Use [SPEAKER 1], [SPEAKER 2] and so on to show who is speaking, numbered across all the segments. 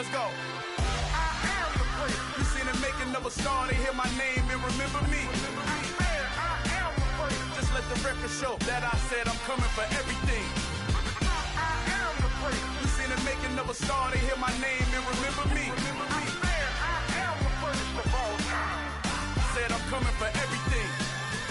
[SPEAKER 1] Let's go. I am the place. You seen the making of a star, they hear my name and remember me. I am the place. Just let the record show that I said I'm coming for everything. I am the place. You seen the making of a star, they hear my name and remember me. I am the first of all time. Said I'm coming for everything.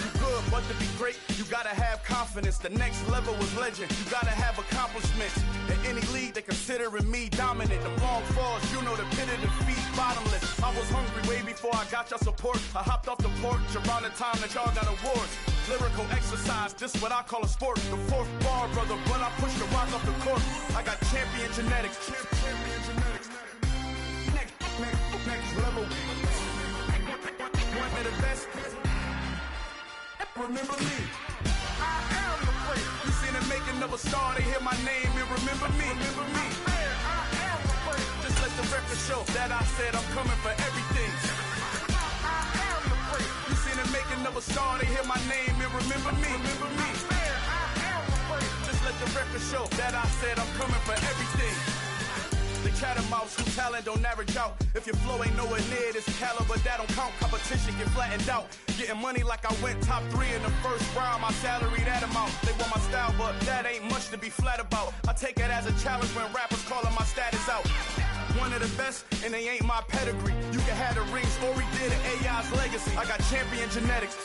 [SPEAKER 1] You good, but to be great, you gotta have confidence. The next level was legend. You gotta have accomplishments. In any league, they considering me dominant. The long falls, you know the pit of defeat, bottomless. I was hungry way before I got your support. I hopped off the porch around the time that y'all got awards. Lyrical exercise, this what I call a sport. The fourth bar, brother, when I push the rock off the court. I got champion genetics. Champion genetics. Next level. One of the best. Remember me. I am the place. You seen the making of a star, they hear my name and remember me. Remember me. I am the place. Just let the record show that I said I'm coming for everything. I am the place. You seen the making of a star, they hear my name and remember me. Remember me. I am the place. Just let the record show that I said I'm coming for everything. The catamounts who talent don't average out. If your flow ain't nowhere near this caliber, that don't count. Competition get flattened out. Getting money like I went top 3 in the first round. My salary that amount. They want my style, but that ain't much to be flat about. I take it as a challenge when rappers calling my status out. One of the best, and they ain't my pedigree. You can have the rings, or we did it, AI's legacy. I got champion genetics.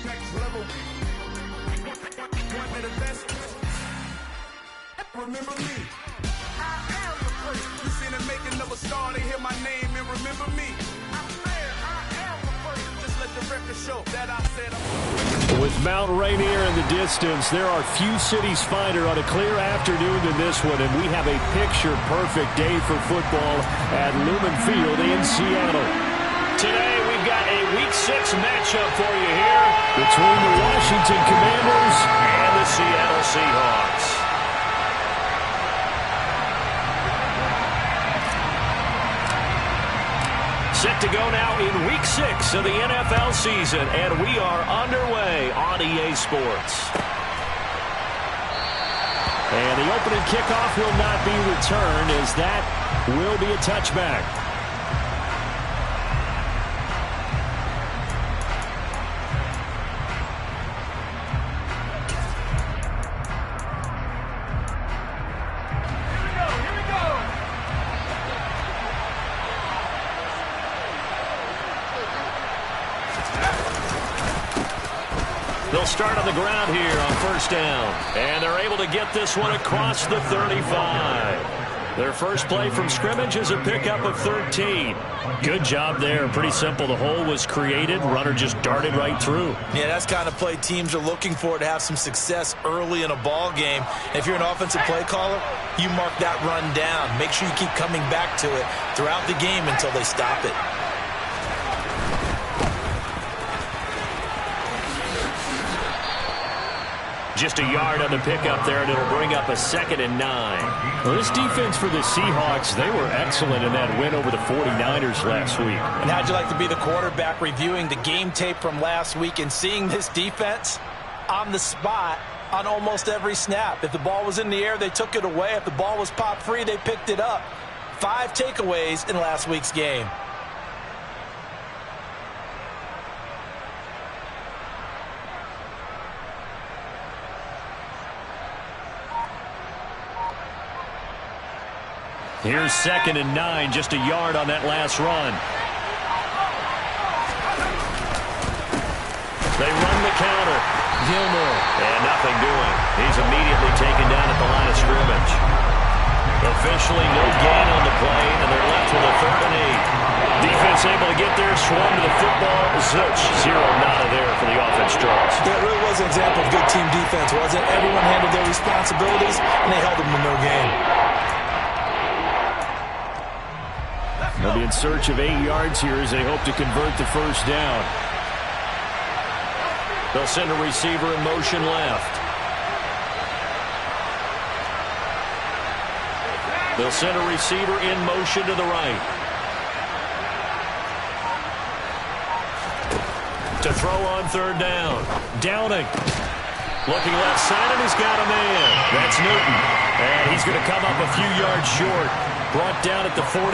[SPEAKER 1] Next level. One of the best. Remember me. I am the place. You seen the making of a star, they hear my name and remember me. I am the place. Just let the record show that I said I'm.
[SPEAKER 2] With Mount Rainier in the distance, there are few cities finer on a clear afternoon than this one, and we have a picture-perfect day for football at Lumen Field in Seattle. Today, we've got a Week 6 matchup for you here between the Washington Commanders and the Seattle Seahawks. Set to go now in Week 6 of the NFL season, and we are underway on EA Sports. And the opening kickoff will not be returned, as that will be a touchback. They'll start on the ground here on first down. And they're able to get this one across the 35. Their first play from scrimmage is a pickup of 13. Good job there. Pretty simple. The hole was created. Runner just darted right through.
[SPEAKER 3] Yeah, that's the kind of play teams are looking for to have some success early in a ball game. If you're an offensive play caller, you mark that run down. Make sure you keep coming back to it throughout the game until they stop it.
[SPEAKER 2] Just a yard on the pickup there, and it'll bring up a 2nd and 9. Well, this defense for the Seahawks, they were excellent in that win over the 49ers last week.
[SPEAKER 3] And how'd you like to be the quarterback reviewing the game tape from last week and seeing this defense on the spot on almost every snap? If the ball was in the air, they took it away. If the ball was popped free, they picked it up. 5 takeaways in last week's game.
[SPEAKER 2] Here's 2nd and 9, just a yard on that last run. They run the counter. Gilmore. And nothing doing. He's immediately taken down at the line of scrimmage. Officially no gain on the play, and they're left with a 3rd and 8. Defense able to get there, swarm to the football. Zilch, 0 nada there for the offense draws.
[SPEAKER 3] That really was an example of good team defense, wasn't it? Everyone handled their responsibilities, and they held them to no gain.
[SPEAKER 2] They'll be in search of 8 yards here as they hope to convert the first down. They'll send a receiver in motion left. They'll send a receiver in motion to the right. To throw on 3rd down. Downing. Looking left side, and he's got a man. That's Newton. And he's going to come up a few yards short. Brought down at the 45.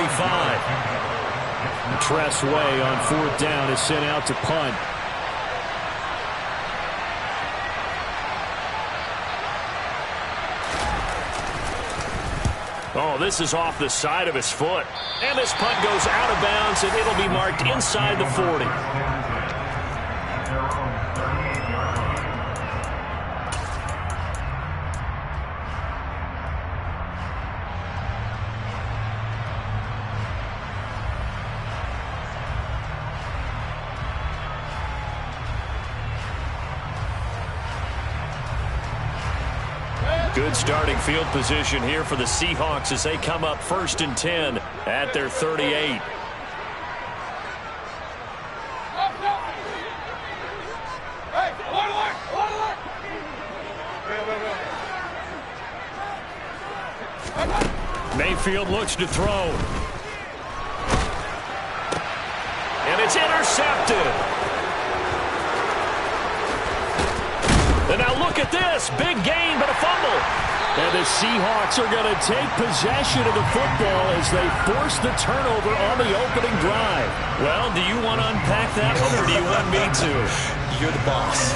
[SPEAKER 2] Tress Way on 4th down is sent out to punt. Oh, this is off the side of his foot. And this punt goes out of bounds, and it'll be marked inside the 40. Good starting field position here for the Seahawks as they come up 1st and 10 at their 38. Mayfield looks to throw. And it's intercepted. And now look at this. Big gain, but a fumble. And the Seahawks are going to take possession of the football as they force the turnover on the opening drive. Well, do you want to unpack that one, or do you want me to?
[SPEAKER 3] You're the boss.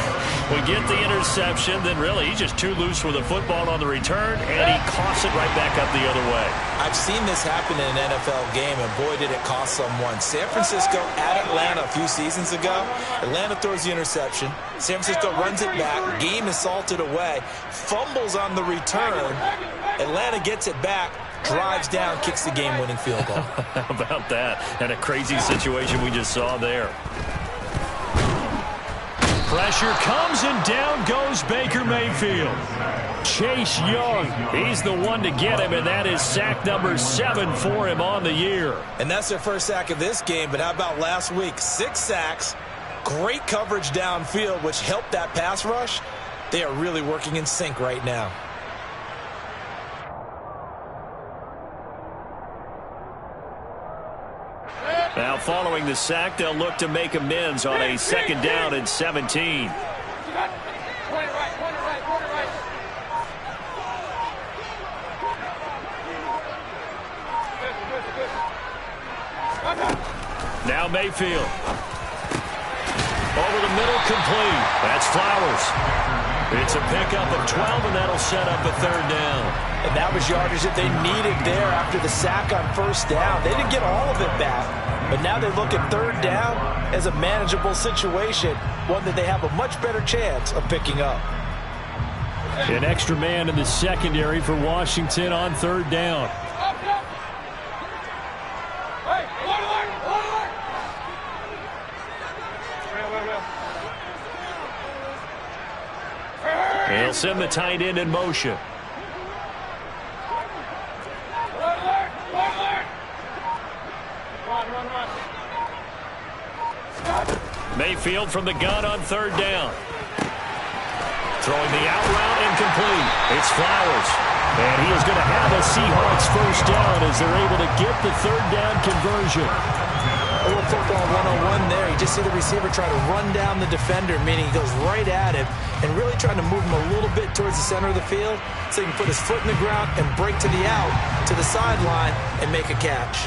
[SPEAKER 2] We get the interception, then really he's just too loose with the football on the return, and he coughs it right back up the other way.
[SPEAKER 3] I've seen this happen in an NFL game, and boy, did it cost someone. San Francisco at Atlanta a few seasons ago. Atlanta throws the interception. San Francisco runs it back. Game is salted away. Fumbles on the return. Atlanta gets it back. Drives down, kicks the game-winning field goal.
[SPEAKER 2] How about that? And a crazy situation we just saw there. Pressure comes, and down goes Baker Mayfield. Chase Young, he's the one to get him, and that is sack number 7 for him on the year.
[SPEAKER 3] And that's their first sack of this game, but how about last week? 6 sacks, great coverage downfield, which helped that pass rush. They are really working in sync right now.
[SPEAKER 2] Now, following the sack, they'll look to make amends on a 2nd down and 17. Now Mayfield. Over the middle, complete. That's Flowers. It's a pickup of 12, and that'll set up a 3rd down.
[SPEAKER 3] And that was yardage that they needed there after the sack on 1st down. They didn't get all of it back, but now they look at 3rd down as a manageable situation, one that they have a much better chance of picking up.
[SPEAKER 2] An extra man in the secondary for Washington on 3rd down. They'll send the tight end in motion. Mayfield from the gun on 3rd down. Throwing the out route, incomplete. It's Flowers. And he is going to have a Seahawks 1st down as they're able to get the 3rd down conversion.
[SPEAKER 3] A little football 101 there. You just see the receiver try to run down the defender, meaning he goes right at him and really trying to move him a little bit towards the center of the field so he can put his foot in the ground and break to the out, to the sideline, and make a catch.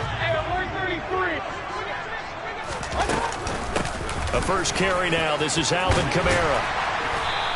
[SPEAKER 2] A first carry now. This is Alvin Kamara.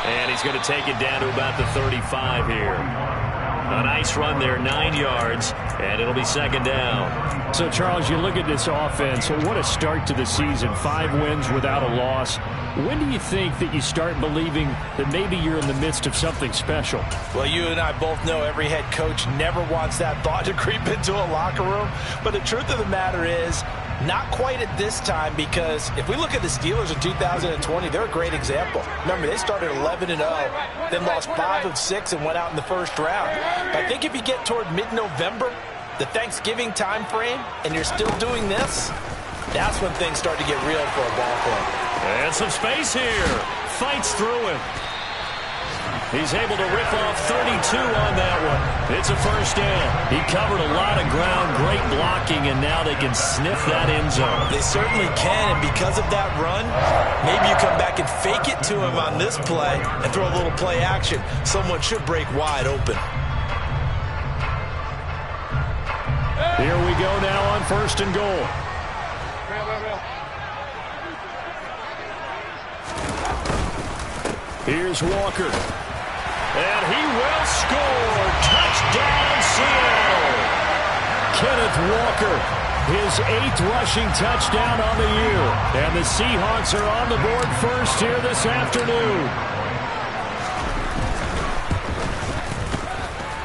[SPEAKER 2] And he's going to take it down to about the 35 here. A nice run there, 9 yards, and it'll be 2nd down. So, Charles, you look at this offense, what a start to the season. 5 wins without a loss. When do you think that you start believing that maybe you're in the midst of something special?
[SPEAKER 3] Well, you and I both know every head coach never wants that thought to creep into a locker room. But the truth of the matter is, not quite at this time, because if we look at the Steelers in 2020, they're a great example. Remember, they started 11-0, then lost 5 of 6 and went out in the 1st round. But I think if you get toward mid-November, the Thanksgiving time frame, and you're still doing this, that's when things start to get real for a ball club.
[SPEAKER 2] And some space here. Fights through him. He's able to rip off 32 on that one. It's a 1st down. He covered a lot of ground, great blocking, and now they can sniff that end zone.
[SPEAKER 3] They certainly can, and because of that run, maybe you come back and fake it to him on this play and throw a little play action. Someone should break wide open.
[SPEAKER 2] Here we go now on 1st and goal. Here's Walker. And he will score. Touchdown, Seattle. Kenneth Walker, his 8th rushing touchdown on the year. And the Seahawks are on the board first here this afternoon.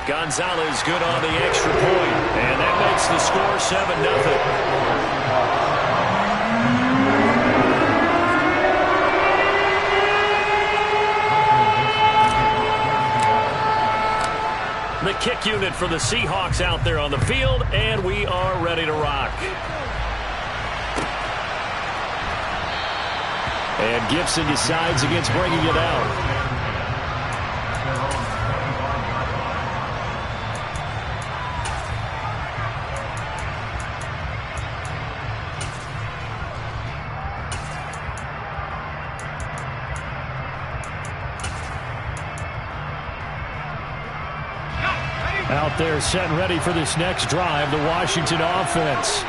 [SPEAKER 2] Gonzalez good on the extra point. And that makes the score 7-0. The kick unit for the Seahawks out there on the field, and we are ready to rock. And Gibson decides against bringing it out. Out there set and ready for this next drive, the Washington offense.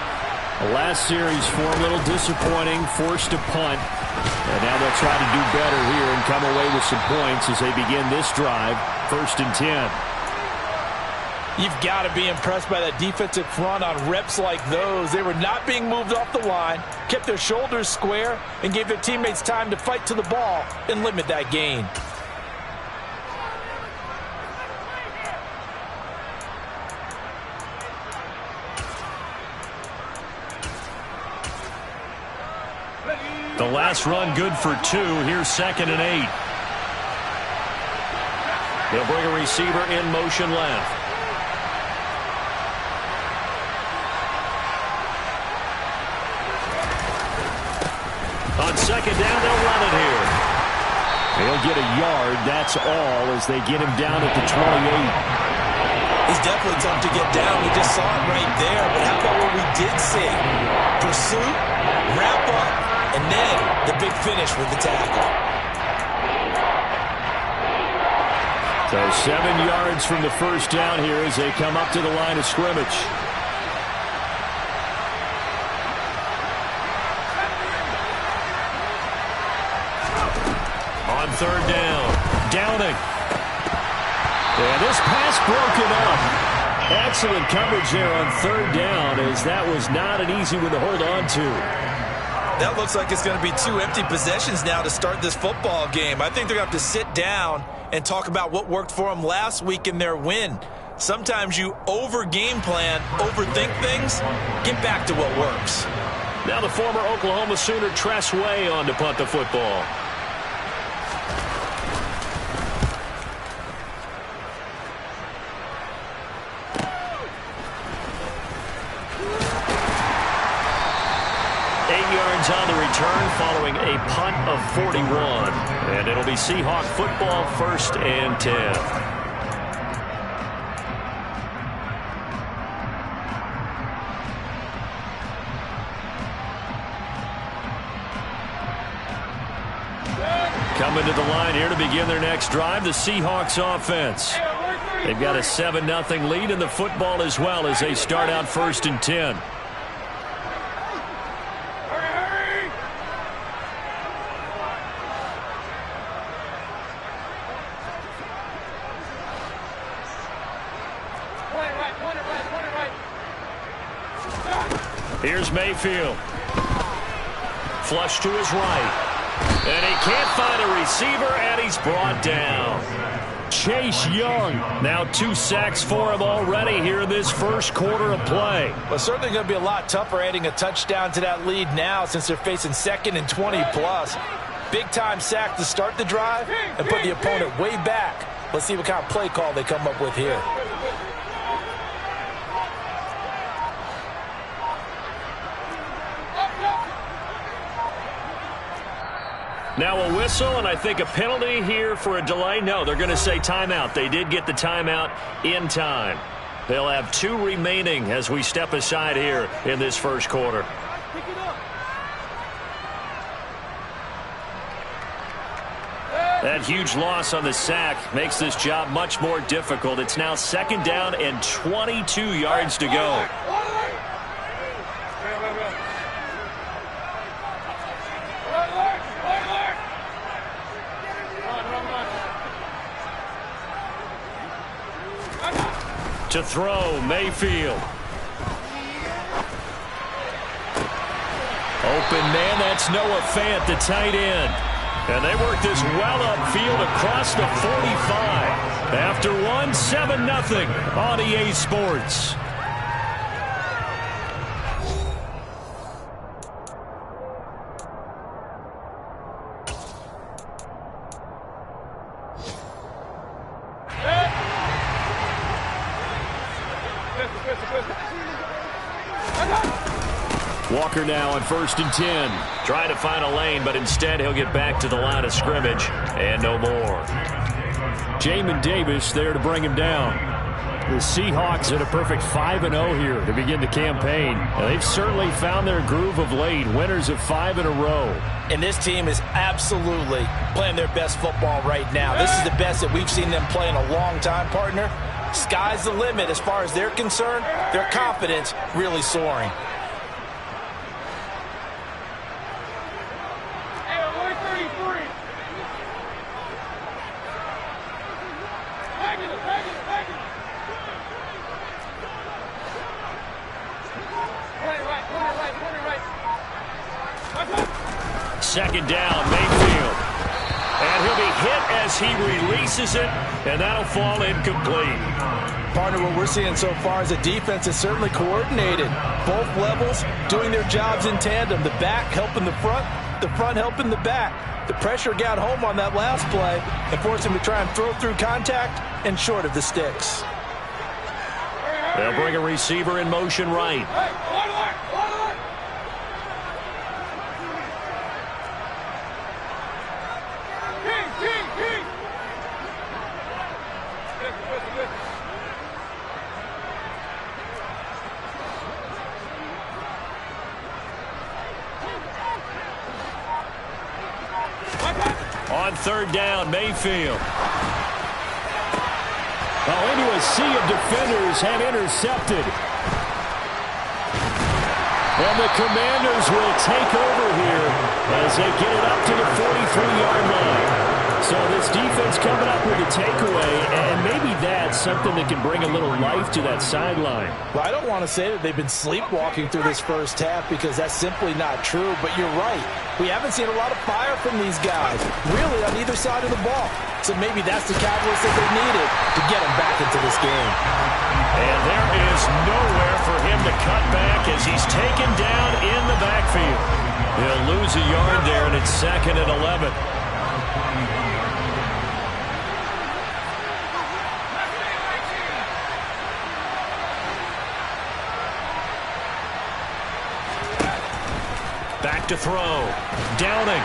[SPEAKER 2] The last series for a little disappointing, forced to punt. And now they'll try to do better here and come away with some points as they begin this drive, 1st and 10.
[SPEAKER 3] You've got to be impressed by that defensive front on reps like those. They were not being moved off the line, kept their shoulders square, and gave their teammates time to fight to the ball and limit that gain.
[SPEAKER 2] The last run good for 2. Here's 2nd and 8. They'll bring a receiver in motion left. On 2nd down, they'll run it here. They'll get a yard, that's all, as they get him down at the 28.
[SPEAKER 3] He's definitely tough to get down. We just saw it right there. But how about what we did see? Pursuit, wrap up, and then the big finish with the tackle.
[SPEAKER 2] So 7 yards from the first down here as they come up to the line of scrimmage. On 3rd down, Downing. And this pass broken up. Excellent coverage there on 3rd down, as that was not an easy one to hold on to.
[SPEAKER 3] That looks like it's going to be 2 empty possessions now to start this football game. I think they're going to have to sit down and talk about what worked for them last week in their win. Sometimes you over-game plan, overthink things, get back to what works.
[SPEAKER 2] Now the former Oklahoma Sooner Tress Way on to punt the football. On the return following a punt of 41. And it'll be Seahawk football, 1st and 10. Coming to the line here to begin their next drive, the Seahawks offense. They've got a 7-0 lead in the football as well as they start out 1st and 10. Here's Mayfield. Flush to his right. And he can't find a receiver, and he's brought down. Chase Young. Now 2 sacks for him already here in this first quarter of play.
[SPEAKER 3] Well, certainly going to be a lot tougher adding a touchdown to that lead now since they're facing 2nd and 20+. Big-time sack to start the drive and put the opponent way back. Let's see what kind of play call they come up with here.
[SPEAKER 2] Now a whistle, and I think a penalty here for a delay. No, they're going to say timeout. They did get the timeout in time. They'll have 2 remaining as we step aside here in this first quarter. That huge loss on the sack makes this job much more difficult. It's now 2nd down and 22 yards to go. To throw, Mayfield. Open man, that's Noah Fant, the tight end. And they work this well upfield across the 45. After one, 7-0 on EA Sports. Walker now on 1st and 10. Trying to find a lane, but instead he'll get back to the line of scrimmage and no more. Jamin Davis there to bring him down. The Seahawks at a perfect 5-0 here to begin the campaign. Now, they've certainly found their groove of late, winners of 5 in a row.
[SPEAKER 3] And this team is absolutely playing their best football right now. This is the best that we've seen them play in a long time, partner. Sky's the limit as far as they're concerned. Their confidence really soaring.
[SPEAKER 2] Second down, Mayfield. And he'll be hit as he releases it, and that'll fall incomplete.
[SPEAKER 3] Partner, what we're seeing so far is the defense is certainly coordinated. Both levels doing their jobs in tandem. The back helping the front helping the back. The pressure got home on that last play and forced him to try and throw through contact and short of the sticks.
[SPEAKER 2] They'll bring a receiver in motion right. On 3rd down, Mayfield. Into a sea of defenders and intercepted. And the Commanders will take over here as they get it up to the 43-yard line. So this defense coming up with a takeaway, and maybe that's something that can bring a little life to that sideline.
[SPEAKER 3] Well, I don't want to say that they've been sleepwalking through this first half because that's simply not true, but you're right. We haven't seen a lot of fire from these guys, really, on either side of the ball. So maybe that's the catalyst that they needed to get them back into this game.
[SPEAKER 2] And there is nowhere for him to cut back as he's taken down in the backfield. He'll lose a yard there, and it's 2nd and 11. Back to throw. Downing.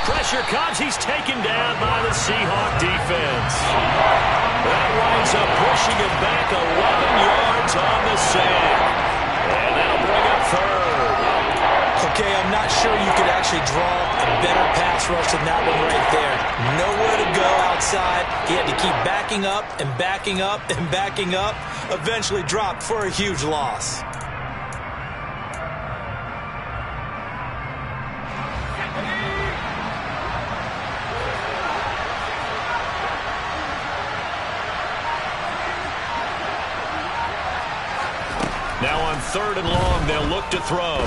[SPEAKER 2] Pressure comes. He's taken down by the Seahawk defense. That winds up pushing him back 11 yards on the sack. And that'll bring up 3rd.
[SPEAKER 3] Okay, I'm not sure you could actually draw a better pass rush than that one right there. Nowhere to go outside. He had to keep backing up and backing up and backing up. Eventually dropped for a huge loss.
[SPEAKER 2] Now on 3rd and long, they'll look to throw.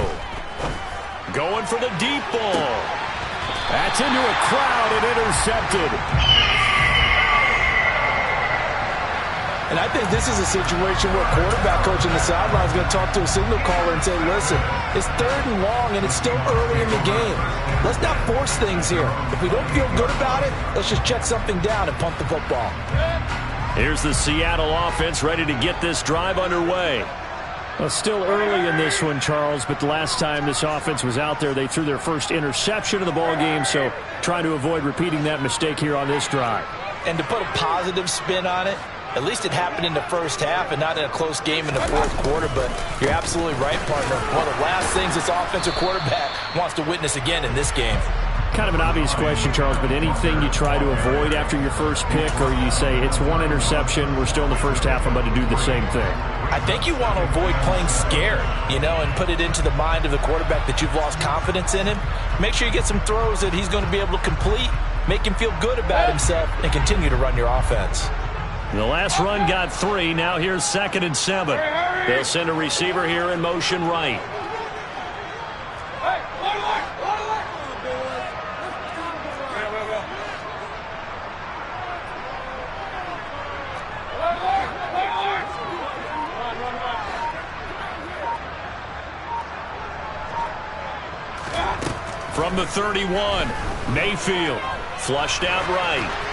[SPEAKER 2] Going for the deep ball. That's into a crowd and intercepted.
[SPEAKER 3] And I think this is a situation where quarterback coach in the sideline is going to talk to a signal caller and say, listen, it's 3rd and long and it's still early in the game. Let's not force things here. If we don't feel good about it, let's just check something down and punt the football.
[SPEAKER 2] Here's the Seattle offense ready to get this drive underway. Well, still early in this one, Charles, but the last time this offense was out there, they threw their first interception of the ball game, so trying to avoid repeating that mistake here on this drive.
[SPEAKER 3] And to put a positive spin on it, at least it happened in the first half and not in a close game in the 4th quarter, but you're absolutely right, partner. One of the last things this offensive quarterback wants to witness again in this game.
[SPEAKER 2] Kind of an obvious question, Charles, but anything you try to avoid after your first pick, or you say it's one interception, we're still in the first half, I'm about to do the same thing?
[SPEAKER 3] I think you want to avoid playing scared, and put it into the mind of the quarterback that you've lost confidence in him. Make sure you get some throws that he's going to be able to complete, make him feel good about himself, and continue to run your offense.
[SPEAKER 2] The last run got 3. Now here's 2nd and 7. They'll send a receiver here in motion right. From the 31, Mayfield flushed out right.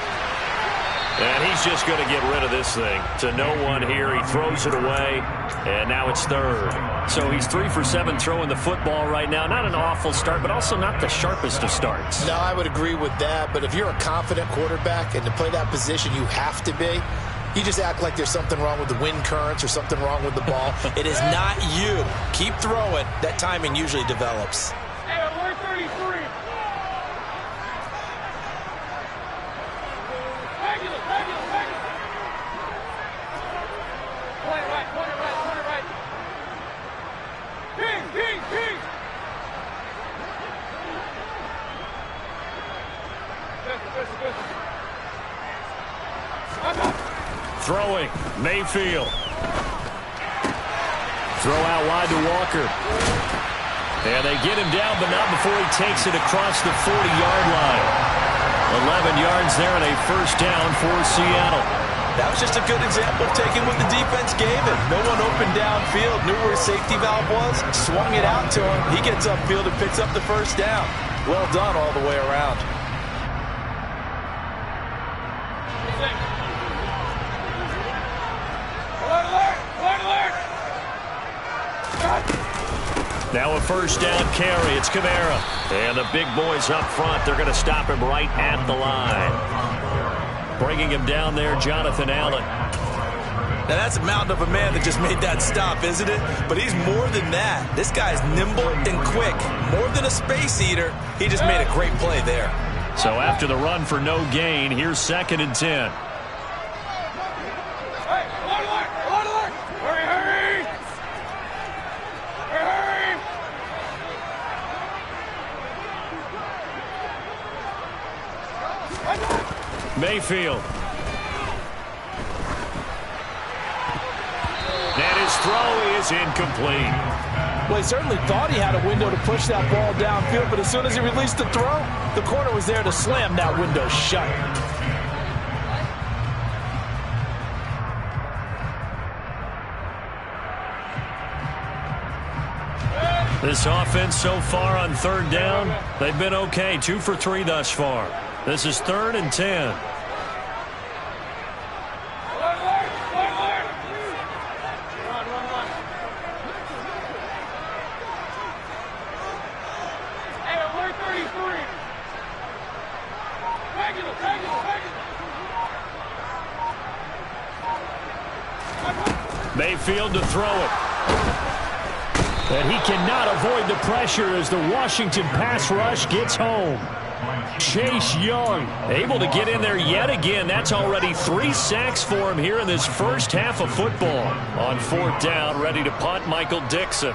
[SPEAKER 2] And he's just going to get rid of this thing. To no one here. He throws it away, and now it's 3rd. So he's 3 for 7 throwing the football right now. Not an awful start, but also not the sharpest of starts.
[SPEAKER 3] No, I would agree with that. But if you're a confident quarterback and to play that position, you have to be. You just act like there's something wrong with the wind currents or something wrong with the ball. It is not you. Keep throwing. That timing usually develops.
[SPEAKER 4] Hey, alert 33.
[SPEAKER 2] Throwing, Mayfield. Throw out wide to Walker. And they get him down, but not before he takes it across the 40-yard line. 11 yards there and a first down for Seattle.
[SPEAKER 3] That was just a good example of taking what the defense gave him. No one opened downfield, knew where his safety valve was, swung it out to him. He gets upfield and picks up the first down. Well done all the way around.
[SPEAKER 2] Now a first down carry. It's Kamara. And the big boys up front, they're going to stop him right at the line. Bringing him down there, Jonathan Allen.
[SPEAKER 3] Now that's a mountain of a man that just made that stop, isn't it? But he's more than that. This guy's nimble and quick. More than a space eater. He just made a great play there.
[SPEAKER 2] So after the run for no gain, here's 2nd and 10. Mayfield. And his throw is incomplete.
[SPEAKER 3] Well, he certainly thought he had a window to push that ball downfield, but as soon as he released the throw, the corner was there to slam that window shut.
[SPEAKER 2] This offense so far on 3rd down, they've been okay. 2 for 3 thus far. This is 3rd and 10. Mayfield to throw it. And he cannot avoid the pressure as the Washington pass rush gets home. Chase Young able to get in there yet again. That's already 3 sacks for him here in this first half of football. On 4th down, ready to punt, Michael Dixon.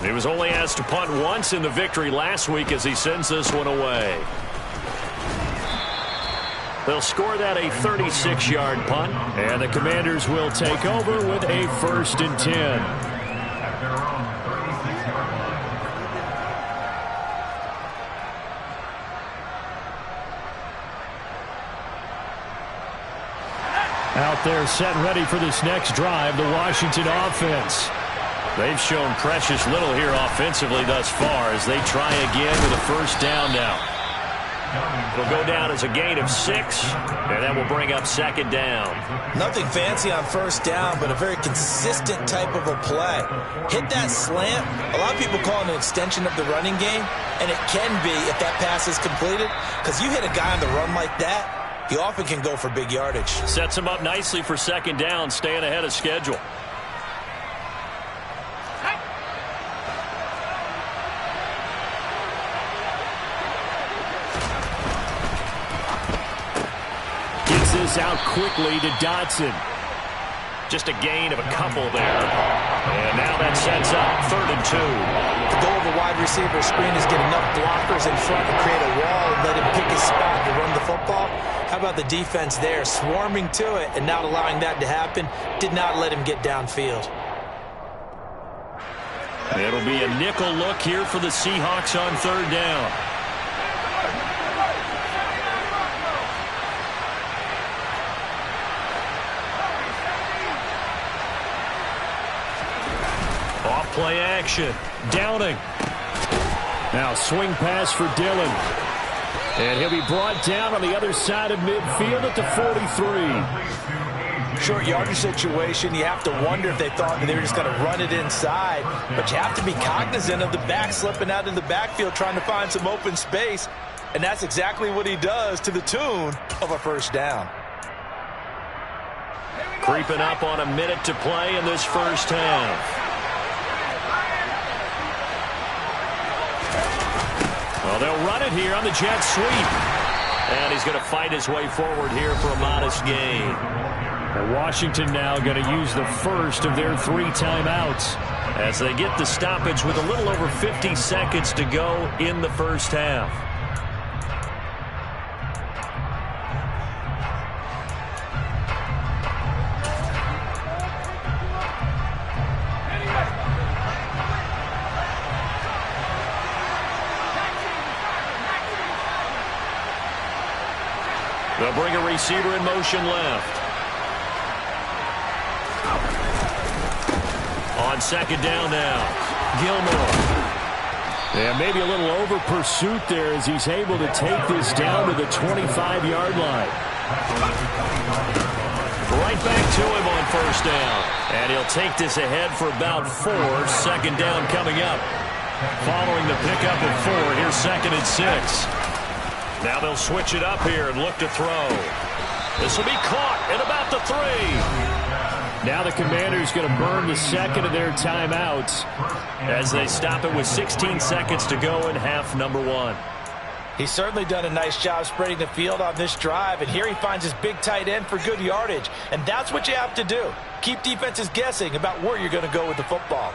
[SPEAKER 2] He was only asked to punt once in the victory last week as he sends this one away. They'll score that a 36-yard punt, and the Commanders will take over with a 1st and 10. Out there set ready for this next drive, the Washington offense. They've shown precious little here offensively thus far as they try again with a first down now. It'll go down as a gain of 6, and that will bring up 2nd down.
[SPEAKER 3] Nothing fancy on first down, but a very consistent type of a play. Hit that slant. A lot of people call it an extension of the running game, and it can be if that pass is completed, because you hit a guy on the run like that, he often can go for big yardage.
[SPEAKER 2] Sets him up nicely for 2nd down, staying ahead of schedule. This out quickly to Dotson. Just a gain of a couple there. And now that sets up 3rd and 2.
[SPEAKER 3] goal of a wide receiver screen is get enough blockers in front to create a wall and let him pick his spot to run the football. How about the defense there, swarming to it and not allowing that to happen? Did not let him get downfield.
[SPEAKER 2] It'll be a nickel look here for the Seahawks on third down. Off play action. Downing. Now swing pass for Dillon. And he'll be brought down on the other side of midfield at the 43.
[SPEAKER 3] Short yardage situation, you have to wonder if they thought that they were just going to run it inside. But you have to be cognizant of the back slipping out in the backfield trying to find some open space. And that's exactly what he does to the tune of a first down.
[SPEAKER 2] Creeping up on a minute to play in this first half. Well, they'll run it here on the jet sweep. And he's going to fight his way forward here for a modest gain. And Washington now going to use the first of their 3 timeouts as they get the stoppage with a little over 50 seconds to go in the first half. They'll bring a receiver in motion left. On second down now, Gilmore. Yeah, maybe a little over pursuit there as he's able to take this down to the 25-yard line. Right back to him on first down. And he'll take this ahead for about 4. Second down coming up. Following the pickup of 4, here's second and 6. Now they'll switch it up here and look to throw. This will be caught at about the 3. Now the Commanders going to burn the second of their timeouts as they stop it with 16 seconds to go in half number 1.
[SPEAKER 3] He's certainly done a nice job spreading the field on this drive, and here he finds his big tight end for good yardage. And that's what you have to do. Keep defenses guessing about where you're going to go with the football.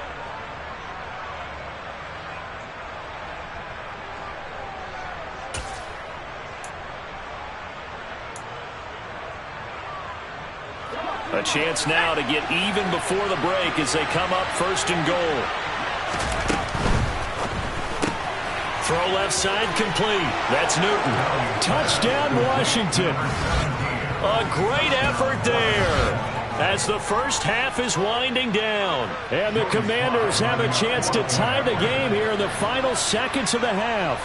[SPEAKER 2] A chance now to get even before the break as they come up first and goal. Throw left side complete. That's Newton. Touchdown, Washington. A great effort there as the first half is winding down. And the Commanders have a chance to tie the game here in the final seconds of the half.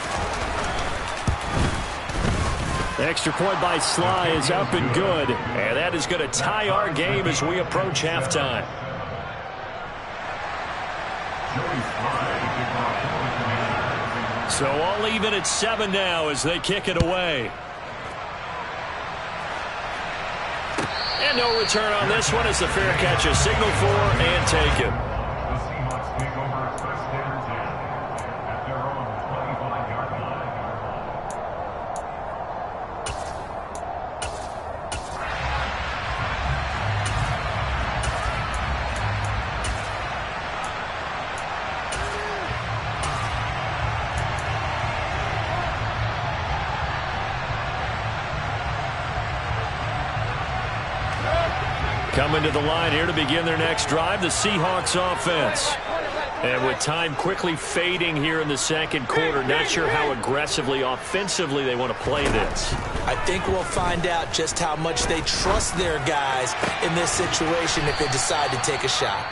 [SPEAKER 2] Extra point by Sly is up and good. And that is going to tie our game as we approach halftime. So all even at 7 now as they kick it away. And no return on this one as the fair catch is signaled for and taken. Coming to the line here to begin their next drive, the Seahawks offense. And with time quickly fading here in the second quarter, not sure how aggressively, offensively they want to play this.
[SPEAKER 3] I think we'll find out just how much they trust their guys in this situation if they decide to take a shot.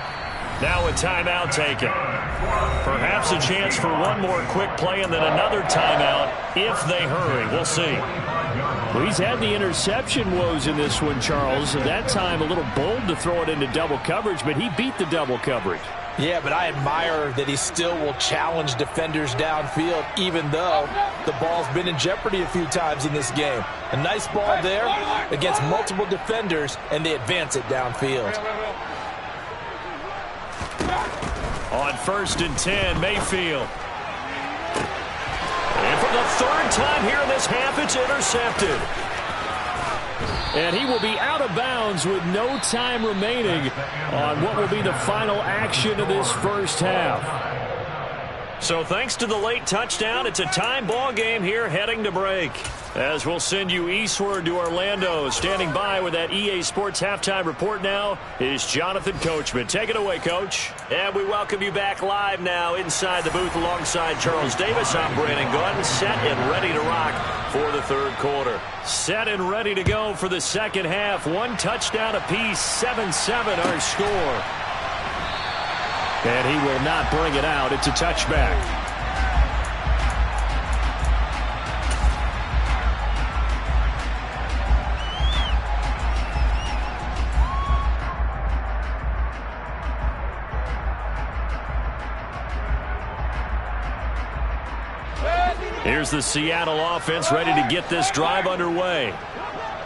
[SPEAKER 2] Now a timeout taken. Perhaps a chance for one more quick play and then another timeout if they hurry. We'll see. Well, he's had the interception woes in this one, Charles. At that time, a little bold to throw it into double coverage, but he beat the double coverage.
[SPEAKER 3] Yeah, but I admire that he still will challenge defenders downfield, even though the ball's been in jeopardy a few times in this game. A nice ball there against multiple defenders, and they advance it downfield.
[SPEAKER 2] On 1st and 10, Mayfield. And for the third time here in this half, it's intercepted. And he will be out of bounds with no time remaining on what will be the final action of this first half. So thanks to the late touchdown, it's a tie ball game here heading to break. As we'll send you eastward to Orlando. Standing by with that EA Sports halftime report now is Jonathan Coachman. Take it away, Coach. And we welcome you back live now inside the booth alongside Charles Davis. I'm Brandon Gordon, set and ready to rock for the third quarter. Set and ready to go for the second half. One touchdown apiece, 7-7 our score. And he will not bring it out. It's a touchback. Here's the Seattle offense ready to get this drive underway.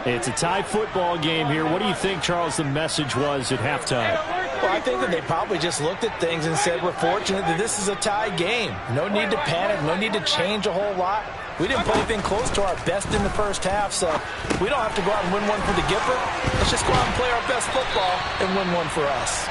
[SPEAKER 2] It's a tie football game here. What do you think, Charles, the message was at halftime?
[SPEAKER 3] Well, I think that they probably just looked at things and said, we're fortunate that this is a tie game. No need to panic. No need to change a whole lot. We didn't play anything close to our best in the first half, so we don't have to go out and win one for the Gipper. Let's just go out and play our best football and win one for us.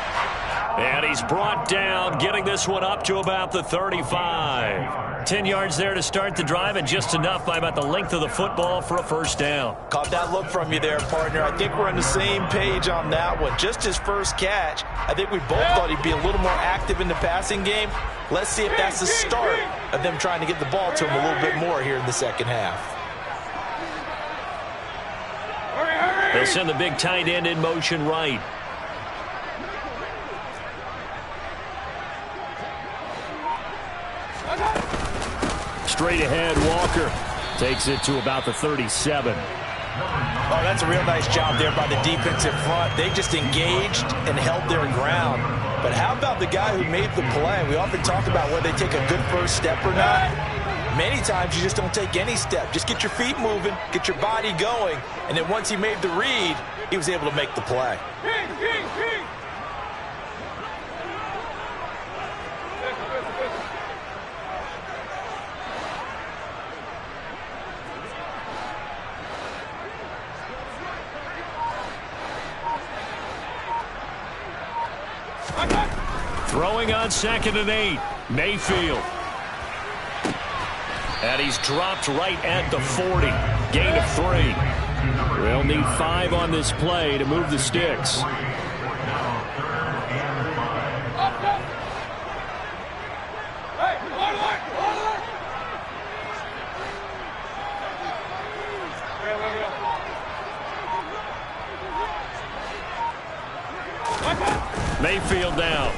[SPEAKER 2] And he's brought down, getting this one up to about the 35. 10 yards there to start the drive, and just enough by about the length of the football for a first down.
[SPEAKER 3] Caught that look from you there, partner. I think we're on the same page on that one. Just his first catch. I think we both thought he'd be a little more active in the passing game. Let's see if that's the start of them trying to get the ball to him a little bit more here in the second half.
[SPEAKER 2] They'll send the big tight end in motion right. Straight ahead, Walker takes it to about the 37.
[SPEAKER 3] Oh, that's a real nice job there by the defensive front. They just engaged and held their ground. But how about the guy who made the play? We often talk about whether they take a good first step or not. Many times you just don't take any step. Just get your feet moving, get your body going, and then once he made the read, he was able to make the play.
[SPEAKER 2] Throwing on 2nd and 8, Mayfield. And he's dropped right at the 40. Gain of 3. They'll need 5 on this play to move the sticks. Mayfield down.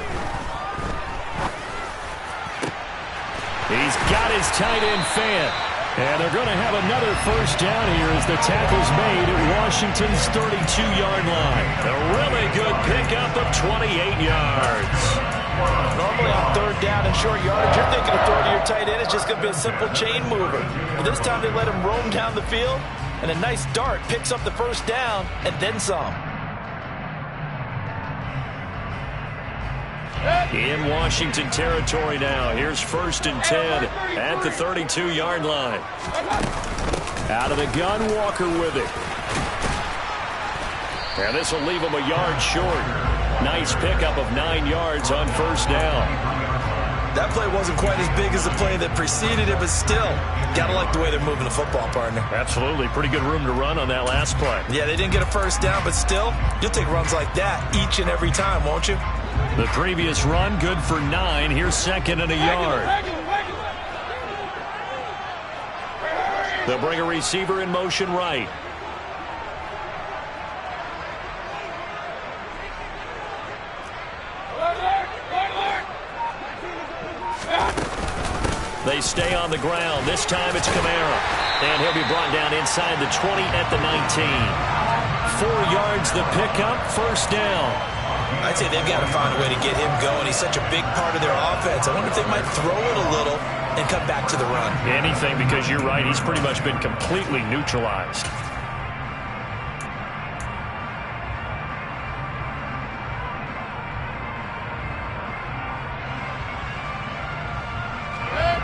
[SPEAKER 2] He's got his tight end fan. And they're going to have another first down here as the tackle's made at Washington's 32-yard line. A really good pickup of 28 yards.
[SPEAKER 3] Normally on third down and short yardage, you're thinking of throwing to your tight end. It's just going to be a simple chain mover. But this time they let him roam down the field, and a nice dart picks up the first down and then some.
[SPEAKER 2] In Washington territory now. Here's 1st and 10 at the 32-yard line. Out of the gun, Walker with it. And this will leave him a yard short. Nice pickup of 9 yards on first down.
[SPEAKER 3] That play wasn't quite as big as the play that preceded it, but still, gotta like the way they're moving the football, partner.
[SPEAKER 2] Absolutely. Pretty good room to run on that last play.
[SPEAKER 3] Yeah, they didn't get a first down, but still, you'll take runs like that each and every time, won't you?
[SPEAKER 2] The previous run, good for 9. Here's 2nd and a yard. They'll bring a receiver in motion right. They stay on the ground. This time it's Kamara. And he'll be brought down inside the 20 at the 19. 4 yards the pickup, first down.
[SPEAKER 3] I'd say they've got to find a way to get him going. He's such a big part of their offense. I wonder if they might throw it a little and come back to the run.
[SPEAKER 2] Anything, because you're right. He's pretty much been completely neutralized.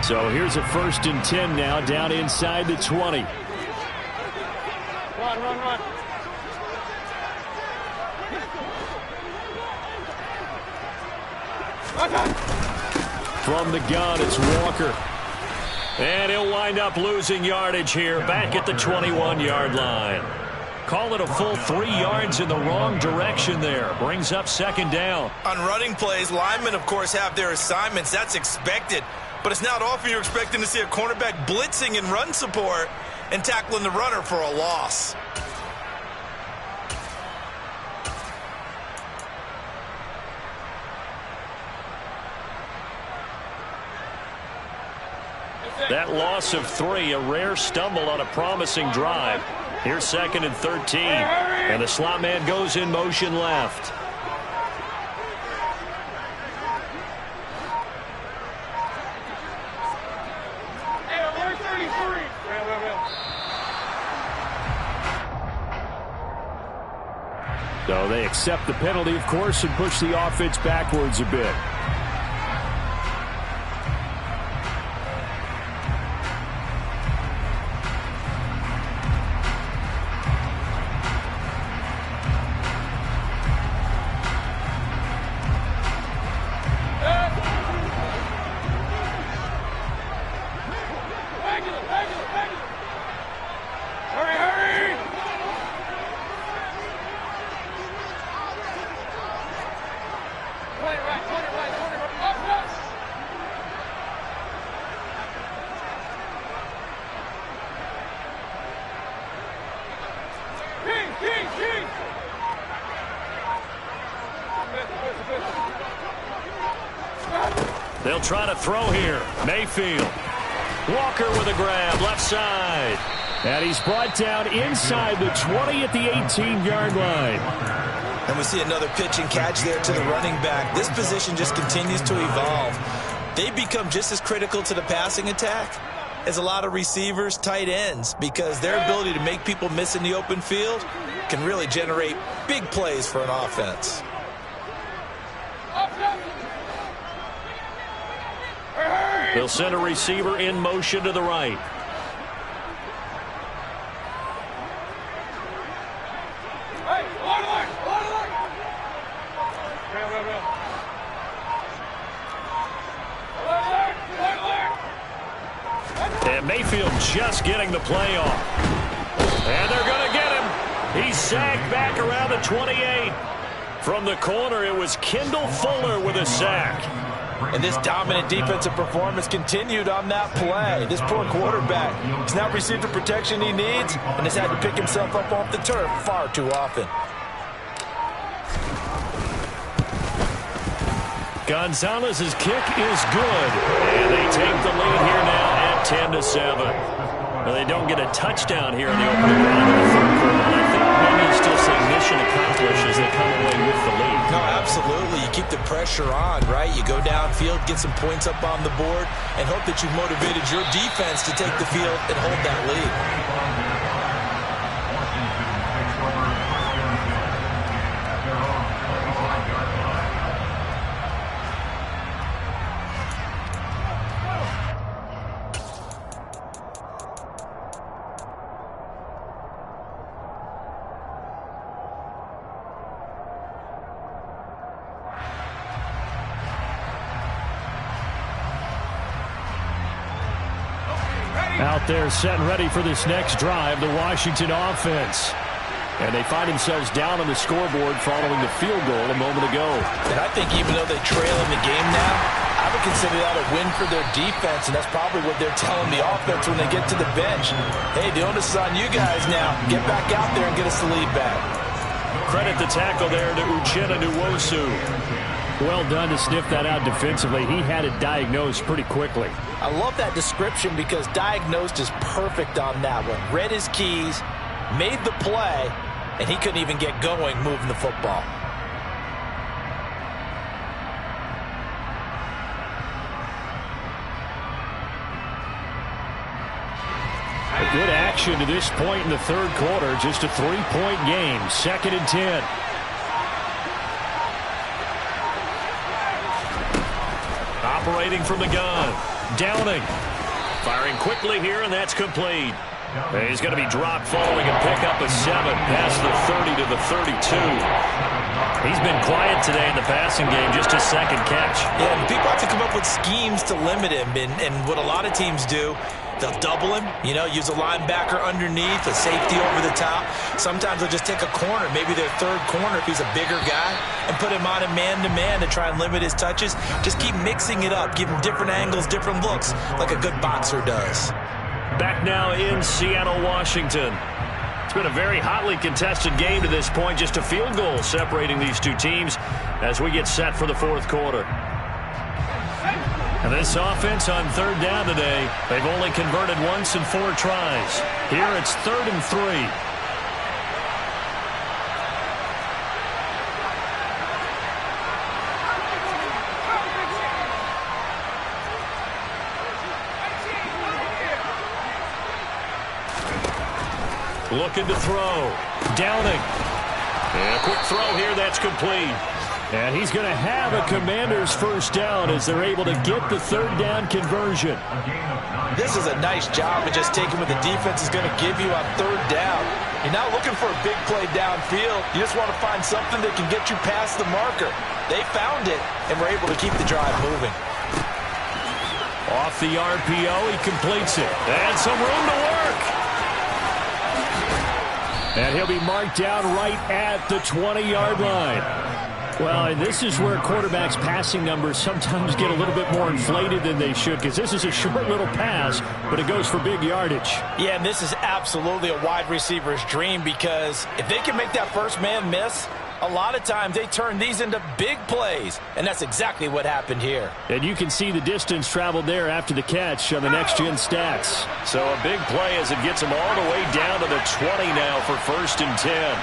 [SPEAKER 2] So here's a 1st and 10 now, down inside the 20.
[SPEAKER 4] Run.
[SPEAKER 2] From the gun, it's Walker. And he'll wind up losing yardage here, back at the 21-yard line. Call it a full 3 yards in the wrong direction there. Brings up second down.
[SPEAKER 3] On running plays, linemen, of course, have their assignments. That's expected. But it's not often you're expecting to see a cornerback blitzing in run support and tackling the runner for a loss.
[SPEAKER 2] That loss of 3, a rare stumble on a promising drive. Here's 2nd and 13. And the slot man goes in motion left. So they accept the penalty, of course, and push the offense backwards a bit. They'll try to throw here. Mayfield. Walker with a grab, left side. And he's brought down inside the 20 at the 18-yard line.
[SPEAKER 3] And we see another pitch and catch there to the running back. This position just continues to evolve. They become just as critical to the passing attack as a lot of receivers, tight ends, because their ability to make people miss in the open field can really generate big plays for an offense.
[SPEAKER 2] They'll send a receiver in motion to the right. And Mayfield just getting the play off. And they're going to get him. He's sacked back around the 28. From the corner, it was Kendall Fuller with a sack.
[SPEAKER 3] And this dominant defensive performance continued on that play. This poor quarterback has not received the protection he needs and has had to pick himself up off the turf far too often.
[SPEAKER 2] Gonzalez's kick is good. And they take the lead here now at 10-7. Well, they don't get a touchdown here in the opening round of the third quarter. But I think maybe you still say mission accomplished as they come away with the lead.
[SPEAKER 3] No, absolutely. You keep the pressure on, right? You go downfield, get some points up on the board, and hope that you've motivated your defense to take the field and hold that lead.
[SPEAKER 2] Out there set and ready for this next drive, the Washington offense. And they find themselves down on the scoreboard following the field goal a moment ago.
[SPEAKER 3] And I think even though they trail in the game now, I would consider that a win for their defense, and that's probably what they're telling the offense when they get to the bench. Hey, the onus is on you guys now. Get back out there and get us the lead back.
[SPEAKER 2] Credit the tackle there to Uchenna Nwosu. Well done to sniff that out defensively. He had it diagnosed pretty quickly.
[SPEAKER 3] I love that description because diagnosed is perfect on that one. Read his keys, made the play, and he couldn't even get going moving the football.
[SPEAKER 2] A good action to this point in the third quarter. Just a 3-point game. 2nd and 10. Operating from the gun. Downing. Firing quickly here, and that's complete. He's going to be dropped following a pickup of 7 past the 30 to the 32. He's been quiet today in the passing game, just his second catch.
[SPEAKER 3] Yeah, and people have to come up with schemes to limit him, and what a lot of teams do, they'll double him, use a linebacker underneath, a safety over the top. Sometimes they'll just take a corner, maybe their third corner if he's a bigger guy, and put him on a man-to-man to try and limit his touches. Just keep mixing it up, give him different angles, different looks, like a good boxer does.
[SPEAKER 2] Back now in Seattle, Washington. It's been a very hotly contested game to this point. Just a field goal separating these two teams as we get set for the fourth quarter. And this offense on third down today, they've only converted once in 4 tries. Here it's 3rd and 3. Looking to throw. Downing. And a quick throw here that's complete. And he's going to have a Commander's first down as they're able to get the third down conversion.
[SPEAKER 3] This is a nice job of just taking what the defense is going to give you on third down. You're not looking for a big play downfield. You just want to find something that can get you past the marker. They found it and were able to keep the drive moving.
[SPEAKER 2] Off the RPO, he completes it. And some room to work. And he'll be marked down right at the 20-yard line. Well, and this is where quarterbacks' passing numbers sometimes get a little bit more inflated than they should, because this is a short little pass, but it goes for big yardage.
[SPEAKER 3] Yeah, and this is absolutely a wide receiver's dream, because if they can make that first man miss, a lot of times they turn these into big plays, and that's exactly what happened here.
[SPEAKER 2] And you can see the distance traveled there after the catch on the next-gen stats. So a big play as it gets them all the way down to the 20 now for 1st and 10.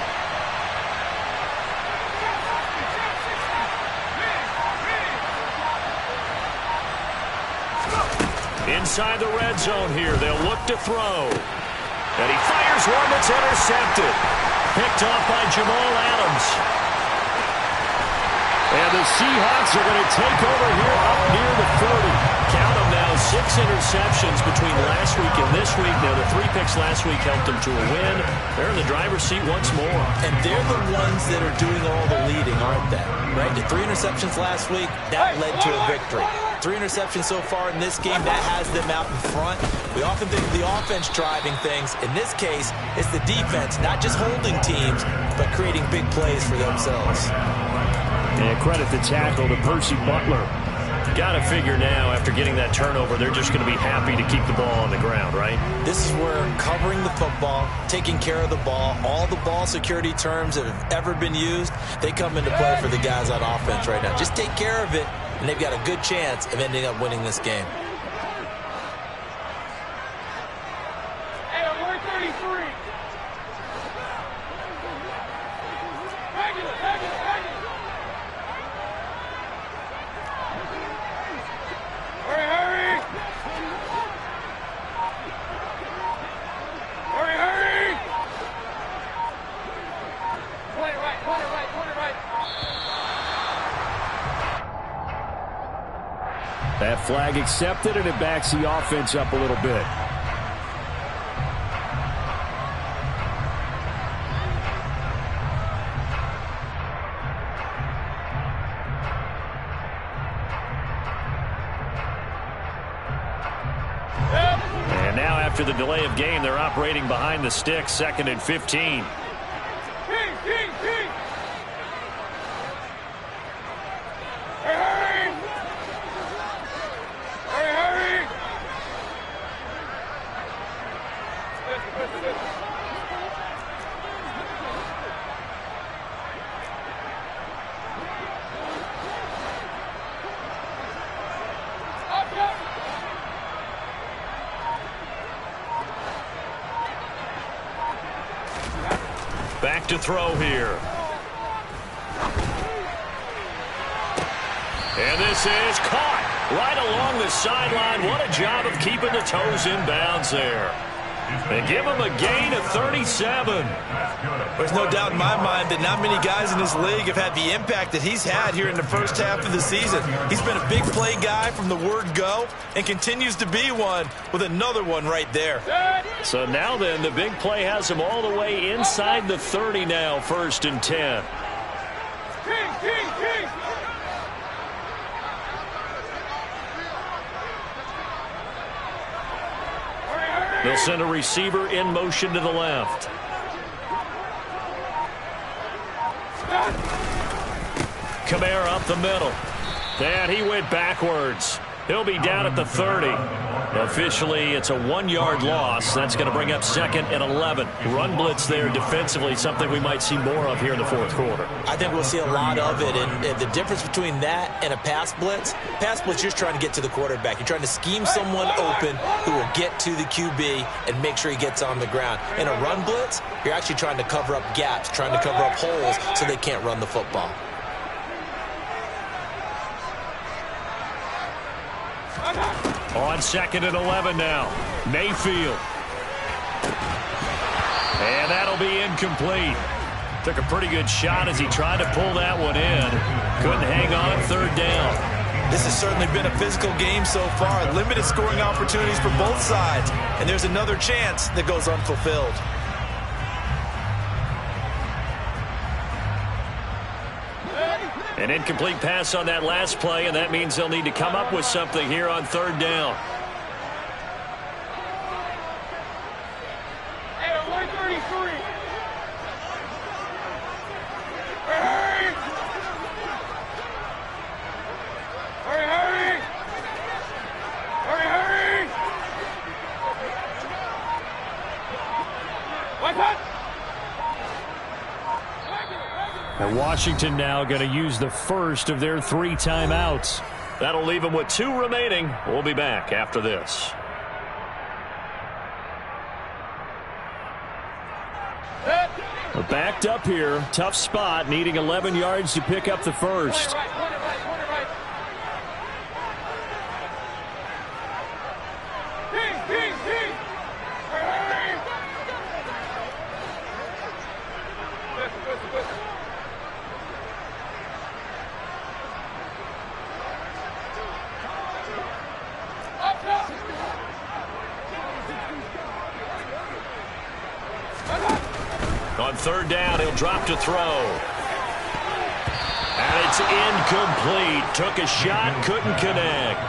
[SPEAKER 2] Inside the red zone here, they'll look to throw. And he fires one that's intercepted. Picked off by Jamal Adams. And the Seahawks are going to take over here up near the 40. Count them now, 6 interceptions between last week and this week. Now, the 3 picks last week helped them to a win. They're in the driver's seat once more.
[SPEAKER 3] And they're the ones that are doing all the leading, aren't they? Right? The 3 interceptions last week, that led to a victory. 3 interceptions so far in this game, that has them out in front. We often think of the offense driving things. In this case, it's the defense, not just holding teams, but creating big plays for themselves.
[SPEAKER 2] And credit the tackle to Percy Butler. Got to figure now, after getting that turnover, they're just going to be happy to keep the ball on the ground, right?
[SPEAKER 3] This is where covering the football, taking care of the ball, all the ball security terms that have ever been used, they come into play for the guys on offense right now. Just take care of it, and they've got a good chance of ending up winning this game.
[SPEAKER 4] Hey, we're 33.
[SPEAKER 2] That flag accepted, and it backs the offense up a little bit. And now after the delay of game, they're operating behind the sticks, 2nd and 15. Back to throw here. And this is caught right along the sideline. What a job of keeping the toes in bounds there. They give him a gain of 37.
[SPEAKER 3] There's no doubt in my mind that not many guys in this league have had the impact that he's had here in the first half of the season. He's been a big play guy from the word go and continues to be one with another one right there.
[SPEAKER 2] So now then, the big play has him all the way inside the 30 now, 1st and 10.
[SPEAKER 4] King.
[SPEAKER 2] They'll send a receiver in motion to the left. Kamara up the middle. And he went backwards. He'll be down at the 30. Officially, it's a 1-yard loss. That's going to bring up 2nd and 11. Run blitz there defensively, something we might see more of here in the fourth quarter.
[SPEAKER 3] I think we'll see a lot of it. And the difference between that and a pass blitz, you're just trying to get to the quarterback. You're trying to scheme someone open who will get to the QB and make sure he gets on the ground. In a run blitz, you're actually trying to cover up gaps, trying to cover up holes so they can't run the football.
[SPEAKER 2] On 2nd and 11 now. Mayfield. And that'll be incomplete. Took a pretty good shot as he tried to pull that one in. Couldn't hang on 3rd down.
[SPEAKER 3] This has certainly been a physical game so far. Limited scoring opportunities for both sides. And there's another chance that goes unfulfilled.
[SPEAKER 2] An incomplete pass on that last play, and that means they'll need to come up with something here on 3rd down.
[SPEAKER 4] Hey, 133. Hurry! What's that?
[SPEAKER 2] And Washington now going to use the first of their 3 timeouts. That'll leave them with 2 remaining. We'll be back after this. We're backed up here. Tough spot, needing 11 yards to pick up the first. On 3rd down, he'll drop to throw. And it's incomplete. Took a shot, couldn't connect.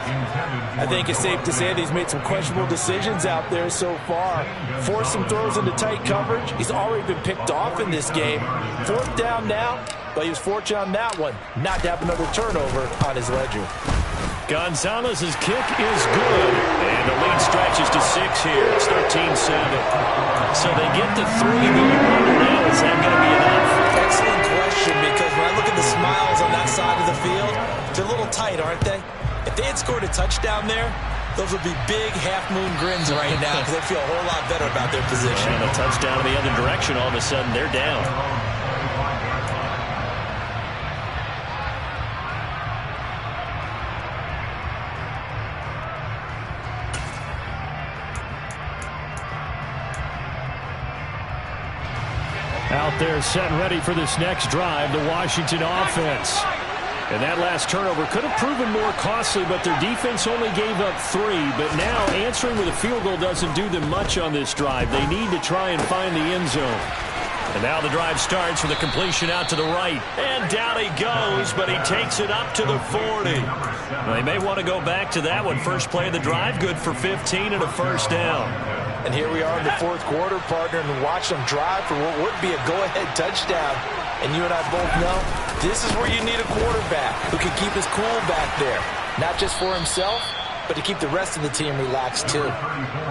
[SPEAKER 3] I think it's safe to say that he's made some questionable decisions out there so far. Forced some throws into tight coverage. He's already been picked off in this game. 4th down now, but he was fortunate on that one not to have another turnover on his ledger.
[SPEAKER 2] Gonzalez's kick is good, and the lead stretches to 6 here. It's 13-7. So they get to 3, but you wonder now, is that going to be enough?
[SPEAKER 3] Excellent question, because when I look at the smiles on that side of the field, they're a little tight, aren't they? If they had scored a touchdown there, those would be big half-moon grins right now because they feel a whole lot better about their position.
[SPEAKER 2] And a touchdown in the other direction, all of a sudden they're down. Out there set and ready for this next drive, the Washington offense. And that last turnover could have proven more costly, but their defense only gave up 3. But now answering with a field goal doesn't do them much on this drive. They need to try and find the end zone. And now the drive starts with a completion out to the right. And down he goes, but he takes it up to the 40. Well, they may want to go back to that one. First play of the drive, good for 15 and a 1st down.
[SPEAKER 3] And here we are in the 4th quarter, partner, and watch them drive for what would be a go-ahead touchdown. And you and I both know this is where you need a quarterback who can keep his cool back there. Not just for himself, but to keep the rest of the team relaxed too.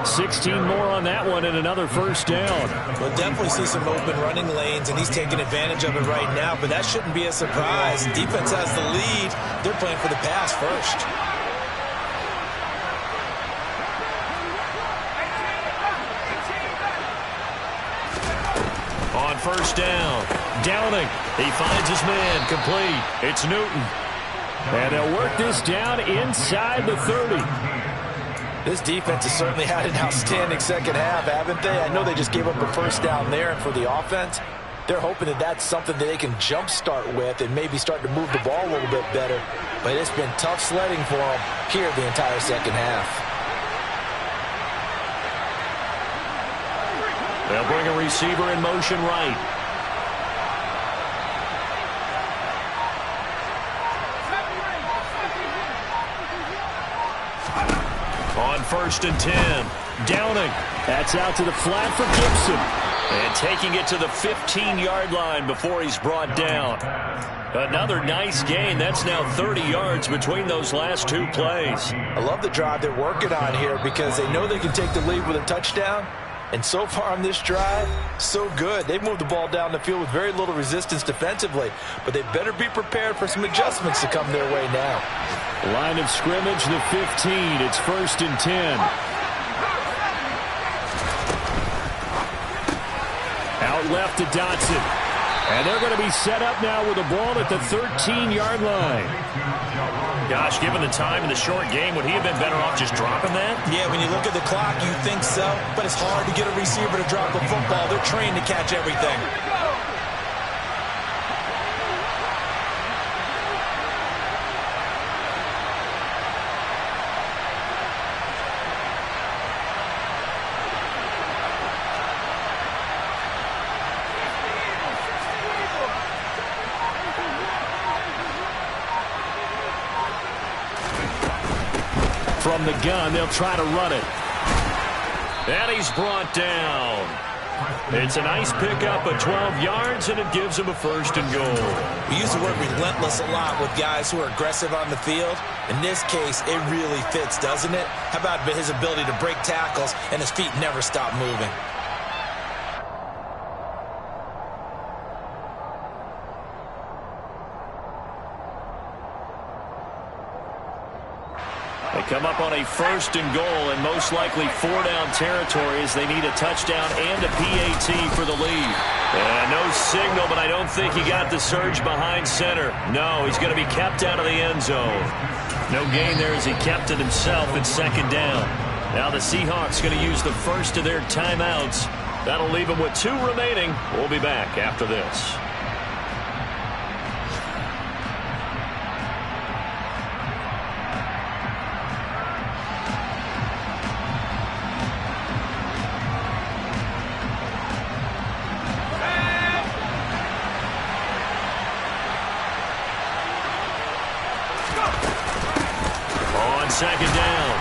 [SPEAKER 2] 16 more on that one and another 1st down.
[SPEAKER 3] We'll definitely see some open running lanes, and he's taking advantage of it right now, but that shouldn't be a surprise. Defense has the lead. They're playing for the pass first.
[SPEAKER 2] On 1st down, Downing. He finds his man, complete. It's Newton. And they'll work this down inside the 30.
[SPEAKER 3] This defense has certainly had an outstanding second half, haven't they? I know they just gave up a 1st down there, and for the offense, they're hoping that that's something that they can jumpstart with and maybe start to move the ball a little bit better. But it's been tough sledding for them here the entire second half.
[SPEAKER 2] They'll bring a receiver in motion right. 1st and 10. Downing. That's out to the flat for Gibson. And taking it to the 15-yard line before he's brought down. Another nice gain. That's now 30 yards between those last two plays.
[SPEAKER 3] I love the drive they're working on here because they know they can take the lead with a touchdown. And so far on this drive, so good. They've moved the ball down the field with very little resistance defensively. But they better be prepared for some adjustments to come their way now.
[SPEAKER 2] Line of scrimmage, the 15. It's 1st and 10. Out left to Dotson. And they're going to be set up now with the ball at the 13-yard line.
[SPEAKER 5] Gosh, given the time in the short game, would he have been better off just dropping that?
[SPEAKER 3] Yeah, when you look at the clock, you think so. But it's hard to get a receiver to drop a football. They're trained to catch everything.
[SPEAKER 2] From the gun, they'll try to run it. And he's brought down. It's a nice pickup of 12 yards, and it gives him a 1st and goal.
[SPEAKER 3] We use the word relentless a lot with guys who are aggressive on the field. In this case, it really fits, doesn't it? How about his ability to break tackles and his feet never stop moving?
[SPEAKER 2] They come up on a 1st and goal and most likely 4-down territory as they need a touchdown and a PAT for the lead. And no signal, but I don't think he got the surge behind center. No, he's going to be kept out of the end zone. No gain there as he kept it himself at 2nd down. Now the Seahawks going to use the first of their timeouts. That'll leave them with 2 remaining. We'll be back after this. Second down,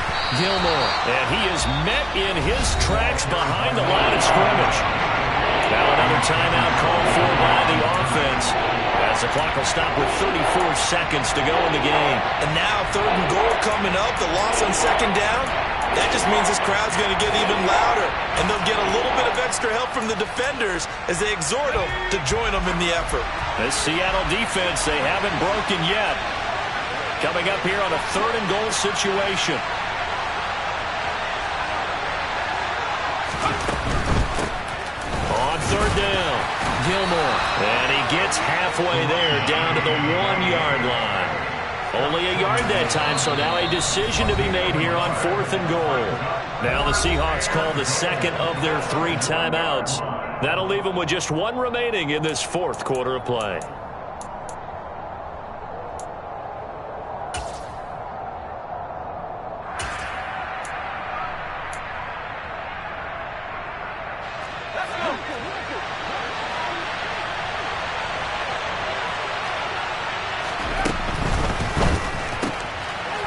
[SPEAKER 2] Gilmore, and he is met in his tracks behind the line of scrimmage. Now another timeout called for by the offense as the clock will stop with 34 seconds to go in the game.
[SPEAKER 3] And now 3rd and goal coming up, the loss on 2nd down. That just means this crowd's going to get even louder, and they'll get a little bit of extra help from the defenders as they exhort them to join them in the effort.
[SPEAKER 2] This Seattle defense, they haven't broken yet. Coming up here on a 3rd and goal situation. On 3rd down, Gilmore. And he gets halfway there down to the 1-yard line. Only a yard that time, so now a decision to be made here on 4th and goal. Now the Seahawks call the 2nd of their 3 timeouts. That'll leave them with just 1 remaining in this 4th quarter of play.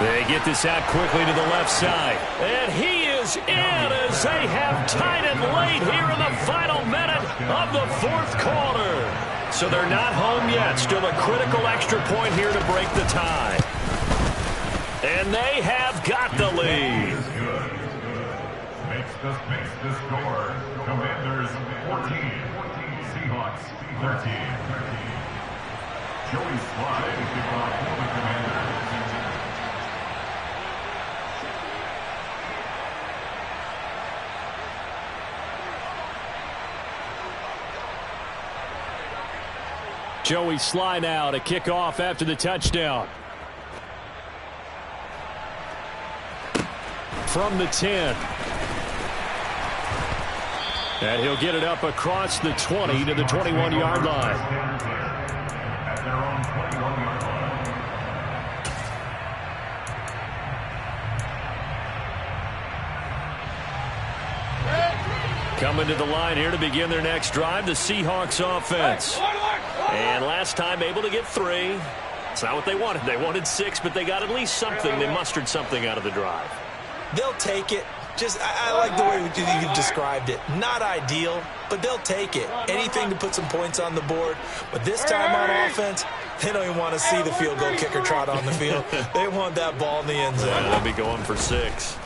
[SPEAKER 2] They get this out quickly to the left side. And he is in as they have tied it late here in the final minute of the 4th quarter. So they're not home yet. Still a critical extra point here to break the tie. And they have got the lead.
[SPEAKER 6] Makes the score. Commanders 14. Seahawks 13. Joey Slide to kick off for the Commanders.
[SPEAKER 2] Joey Sly now to kick off after the touchdown. From the 10. And he'll get it up across the 20 to the 21-yard line.
[SPEAKER 6] At their own 21-yard line.
[SPEAKER 2] Coming to the line here to begin their next drive, the Seahawks offense. And last time able to get 3. It's not what they wanted. They wanted 6, but they got at least something. They mustered something out of the drive.
[SPEAKER 3] They'll take it. Just, I like the way you described it. Not ideal, but they'll take it. Anything to put some points on the board. But this time on offense, they don't even want to see the field goal kicker trot on the field. They want that ball in the end zone.
[SPEAKER 2] They'll be going for 6.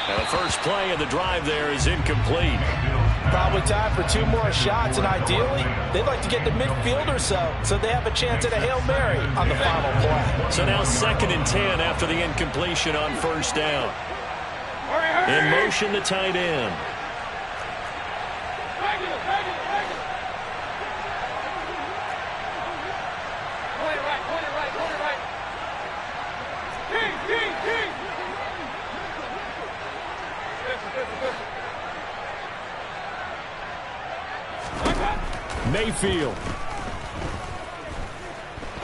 [SPEAKER 2] And the first play of the drive there is incomplete.
[SPEAKER 3] Probably time for 2 more shots, and ideally, they'd like to get to midfield or so they have a chance at a Hail Mary on the final play.
[SPEAKER 2] So now 2nd and 10 after the incompletion on first down. In motion, the tight end. Mayfield.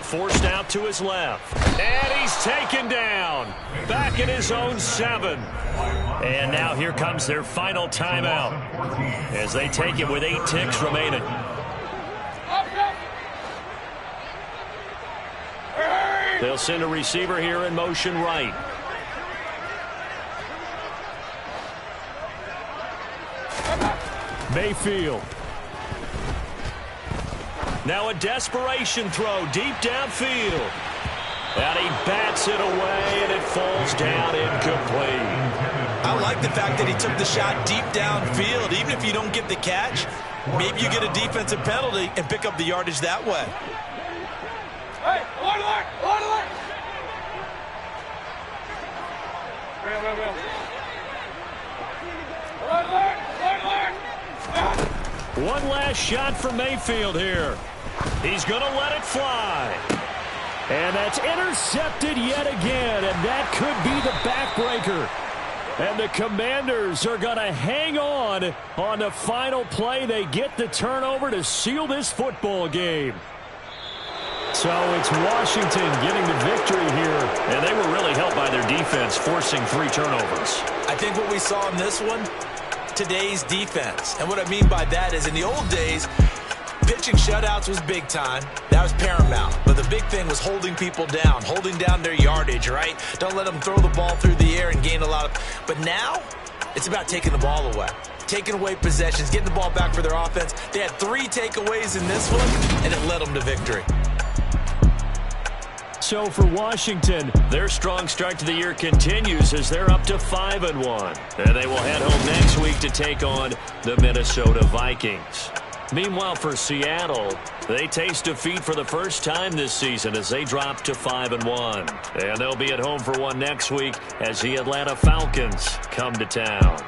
[SPEAKER 2] Forced out to his left. And he's taken down. Back in his own 7. And now here comes their final timeout as they take it with 8 ticks remaining. They'll send a receiver here in motion right. Mayfield. Now a desperation throw deep downfield. And he bats it away, and it falls down incomplete.
[SPEAKER 3] I like the fact that he took the shot deep downfield. Even if you don't get the catch, maybe you get a defensive penalty and pick up the yardage that way.
[SPEAKER 4] Hey, alert!
[SPEAKER 2] One last shot for Mayfield here. He's going to let it fly. And that's intercepted yet again, and that could be the backbreaker. And the Commanders are going to hang on the final play. They get the turnover to seal this football game. So it's Washington getting the victory here.
[SPEAKER 5] And they were really helped by their defense, forcing 3 turnovers.
[SPEAKER 3] I think what we saw in this one, today's defense. And what I mean by that is in the old days, pitching shutouts was big time. That was paramount. But the big thing was holding people down, holding down their yardage, right? Don't let them throw the ball through the air and gain a lot of... But now, it's about taking the ball away. Taking away possessions, getting the ball back for their offense. They had 3 takeaways in this one, and it led them to victory.
[SPEAKER 2] So for Washington, their strong start to the year continues as they're up to 5-1. And they will head home next week to take on the Minnesota Vikings. Meanwhile, for Seattle, they taste defeat for the first time this season as they drop to 5-1. And they'll be at home for one next week as the Atlanta Falcons come to town.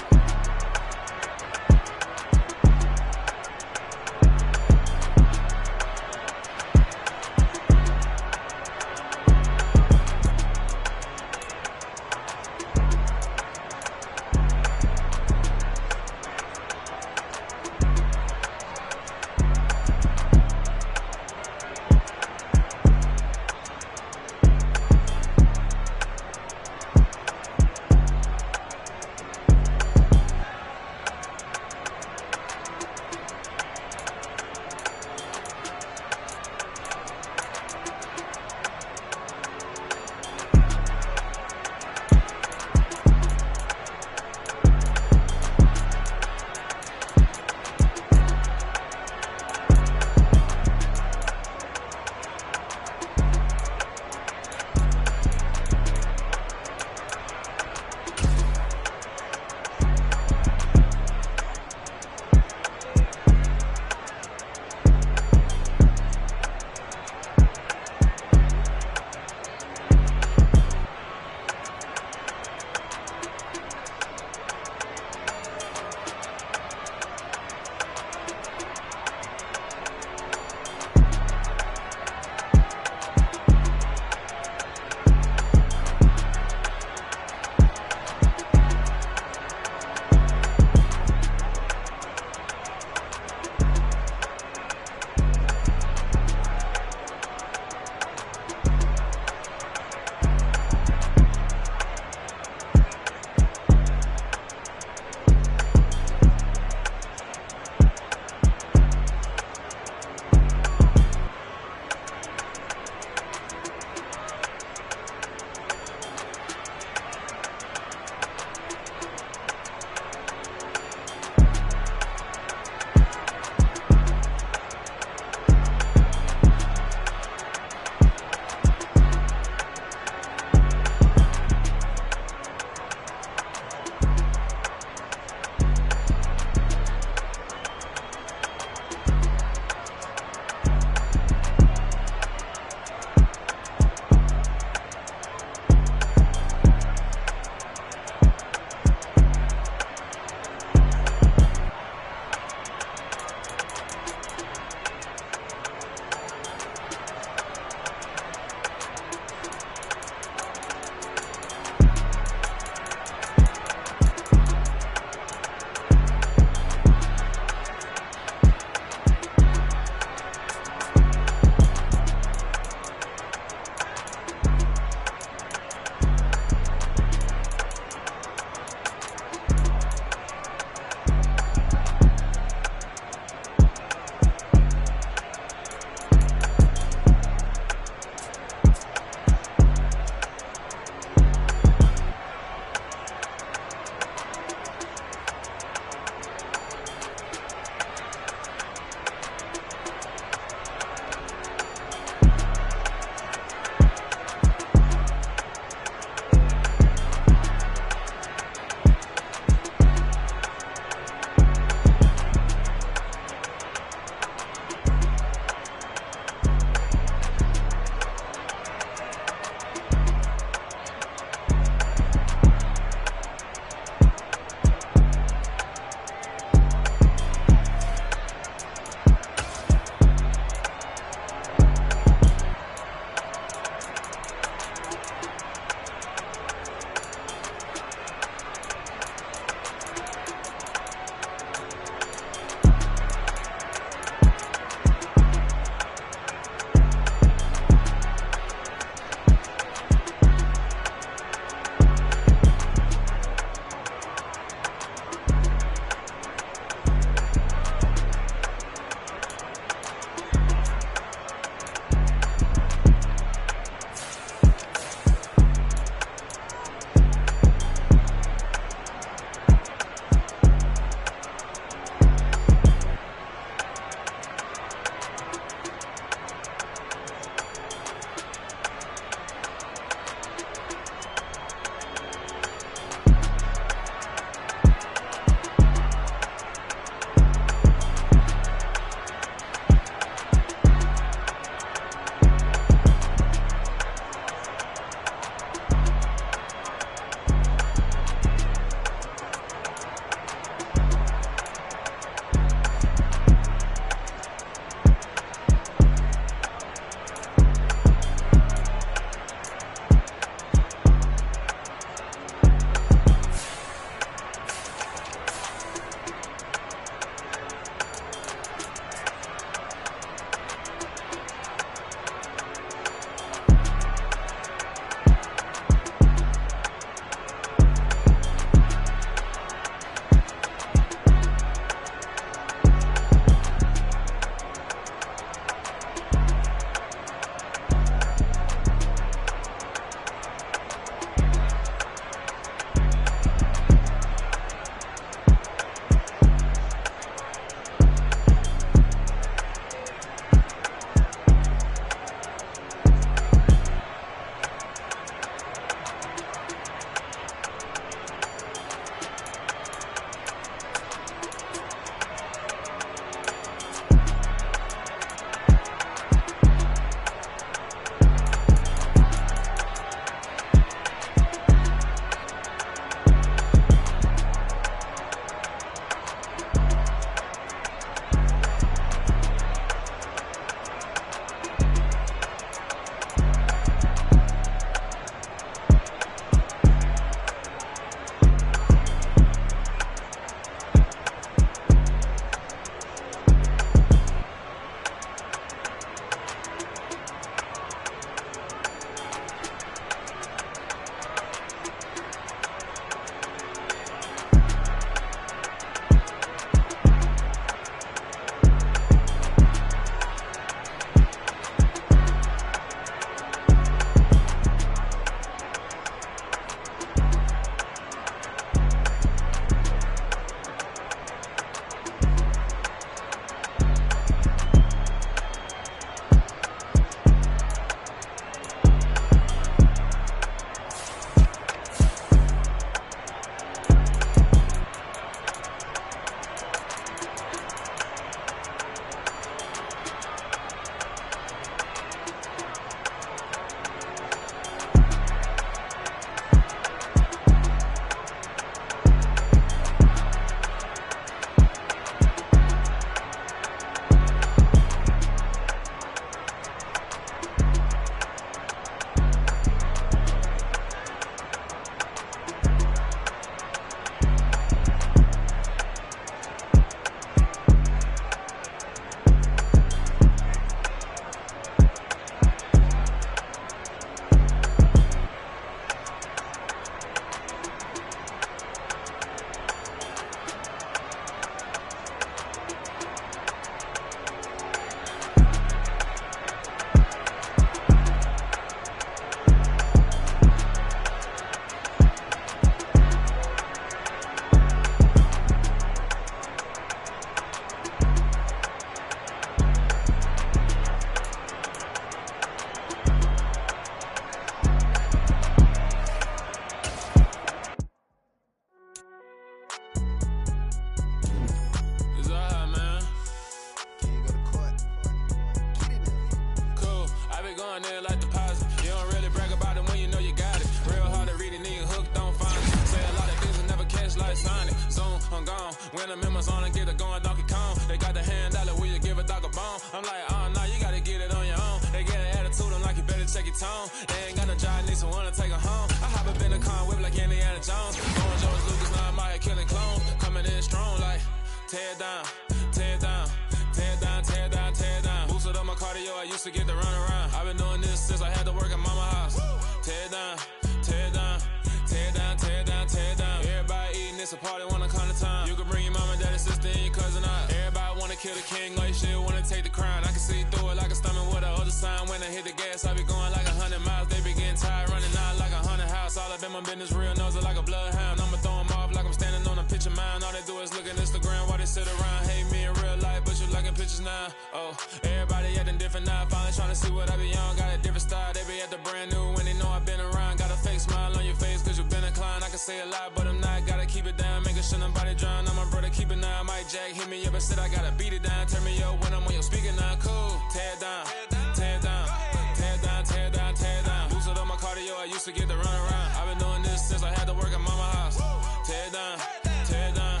[SPEAKER 7] the members on and get it going Donkey Kong. They got the hand dollar, will you give a dog a bone? I'm like, oh, no, you gotta get it on your own. They get an attitude, I'm like, you better check your tone. They ain't got no job, need someone to take her home. I hop up in the car, whip like Indiana Jones. Going George Lucas, now I'm out here killing clones. Coming in strong like, tear it down, tear it down. Tear down, tear down, tear down. Boosted up my cardio, I used to get to run around. I've been doing this since I had to work at mama house. Tear down, tear down, tear down, tear down, tear down. Everybody eating, it's a party, wanna come to time. You can bring your mama, daddy, sister, and your cousin out. Everybody wanna kill the king, like shit, wanna take the crown. I can see through it like a stomach with a other sign. When I hit the gas, I be going like 100 miles. They be getting tired, running out like 100 house. All up in my business, real nose like a bloodhound. I'ma throw them off like I'm standing on a picture mound. All they do is look at Instagram while they sit around. Hate me in real life, but you liking pictures now. Oh, everybody acting different now. Finally trying to see what I be on. Got a different style, they be at the brand new when they know I've been around. Got a fake smile on your face cause you been inclined. I can say a lot, but I'm not. Gotta keep it down, making sure nobody drown. I'm my brother, keep it now. Mike Jack hit me up and said I gotta beat it down. Turn me up when I'm on your speaker now. Cool, tear down, tear down, tear down, tear down, tear down. Boosted up my cardio, I used to get to run around. I've been doing this since I had to work at mama house. Tear down, tear down,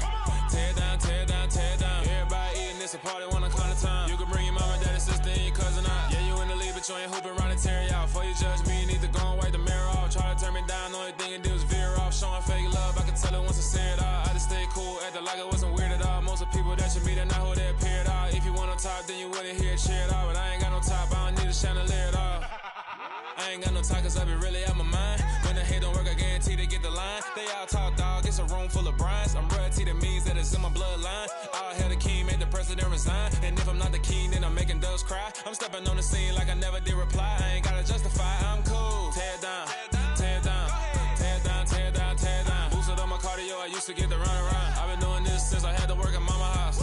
[SPEAKER 7] tear down, tear down, tear down. Everybody eating, it's a party, wanna come to time. You can bring your mama, daddy, sister, and your cousin out. Yeah, you in the league, but you ain't hooping around and tear you out. Before you judge me, you need to go and wipe the mirror off. Try to turn me down, the only thing you do is veer off. Showing fake love, I can tell it once I say it all. I just stay cool, acting like it wasn't weird at all. Most of the people that you meet are not who they appear at all. If you want on top, then you wouldn't hear it cheer at all. But I ain't got no top, I don't need a chandelier at all. I ain't got no talk cause I be really out my mind. When the hate don't work, I guarantee they get the line. They all talk dog, it's a room full of brinds. I'm royalty, that means that it's in my bloodline. All hell the king, made the president resign. And if I'm not the king, then I'm making doves cry. I'm stepping on the scene like I never did reply. I ain't gotta justify, I'm cool. Tear down, tear down, tear down, tear down, tear down. Boosted up my cardio, I used to get to run around. I've been doing this since I had to work at mama house.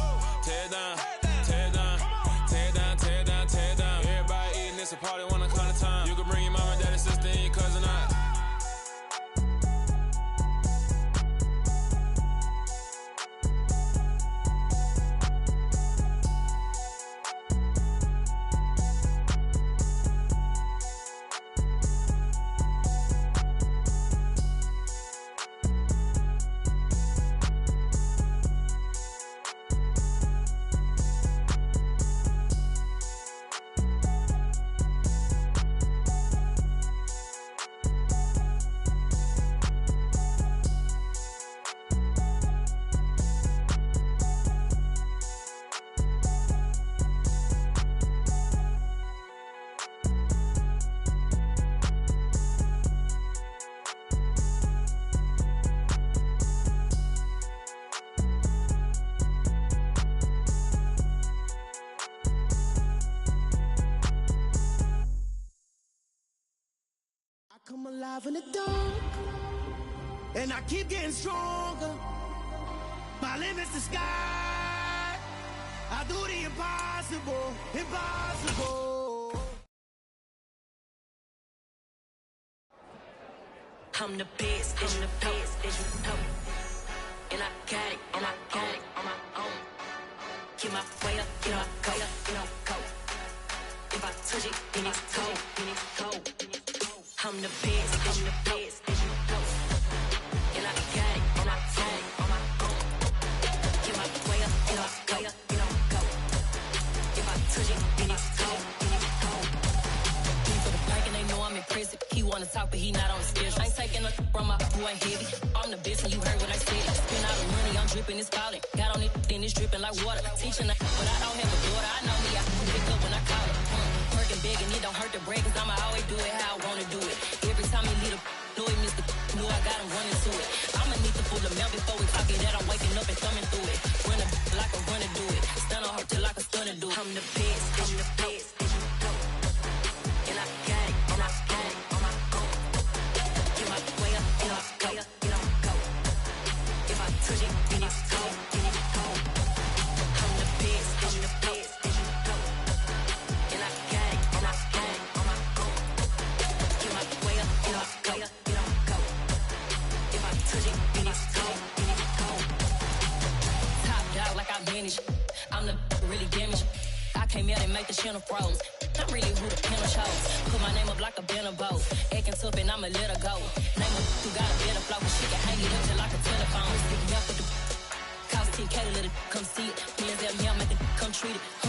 [SPEAKER 7] Tear down, tear down, tear down, tear down, tear down. Everybody eating, it's a party, wanna come to time. You can bring your mama, daddy, sister, and your cousin out.
[SPEAKER 8] Come alive in the dark, and I keep getting stronger. My limit's the sky. I do the impossible, impossible.
[SPEAKER 9] I'm the best, I'm the best, as you know. And I got it, and I got it on my own. Get my way up, get my go, you know, go. If I touch it, then it's cold, then it's cold. I'm the best, I'm the best, as you know. And I got it, and I got it on my own. Get my way up, get my go, you know, go. If I touch it, then it's cold, then it's cold. He for the bank and they know I'm impressive. He wanna talk, but he not on the schedule. I ain't taking a from my boy heavy. I'm the best, and you heard what I said. Spend all the money, I'm dripping, it's falling. Got on it, then it's dripping like water. Teaching, but I don't have a daughter. I know me, I can pick up when I call it. Working big and it don't hurt the break, cause I'ma always do it how I wanna do it. Every time he lead a know he missed the know I got him running to it. I'ma need to pull the mail before we talk it that I'm waking up and thumbing through it. Run a like a runner do it. Stun on her till like a stunner do it. I'm the best, I'm the best, as you know. And I got it, and I got it on my own. Get my way up, get my go, you know, go. If I touch it, then it's cold, then it's cold. I'm the best, I'm the best, as you know. And I got it, and I got it on my own. Get my way up, get my go, you know, go. If I touch it, then it's cold, then it's cold. Top dog like I manage. I'm the really damaged. I came out and make the channel froze. I'm really who the panel shows. Put my name up like a banner boat. Acting tough and I'ma let her go. Name her who got a better flow, cause she can hang it up just like a telephone. Stick me up with the cost 10 King K to let it come see it. Hands at me, I make it come treat it.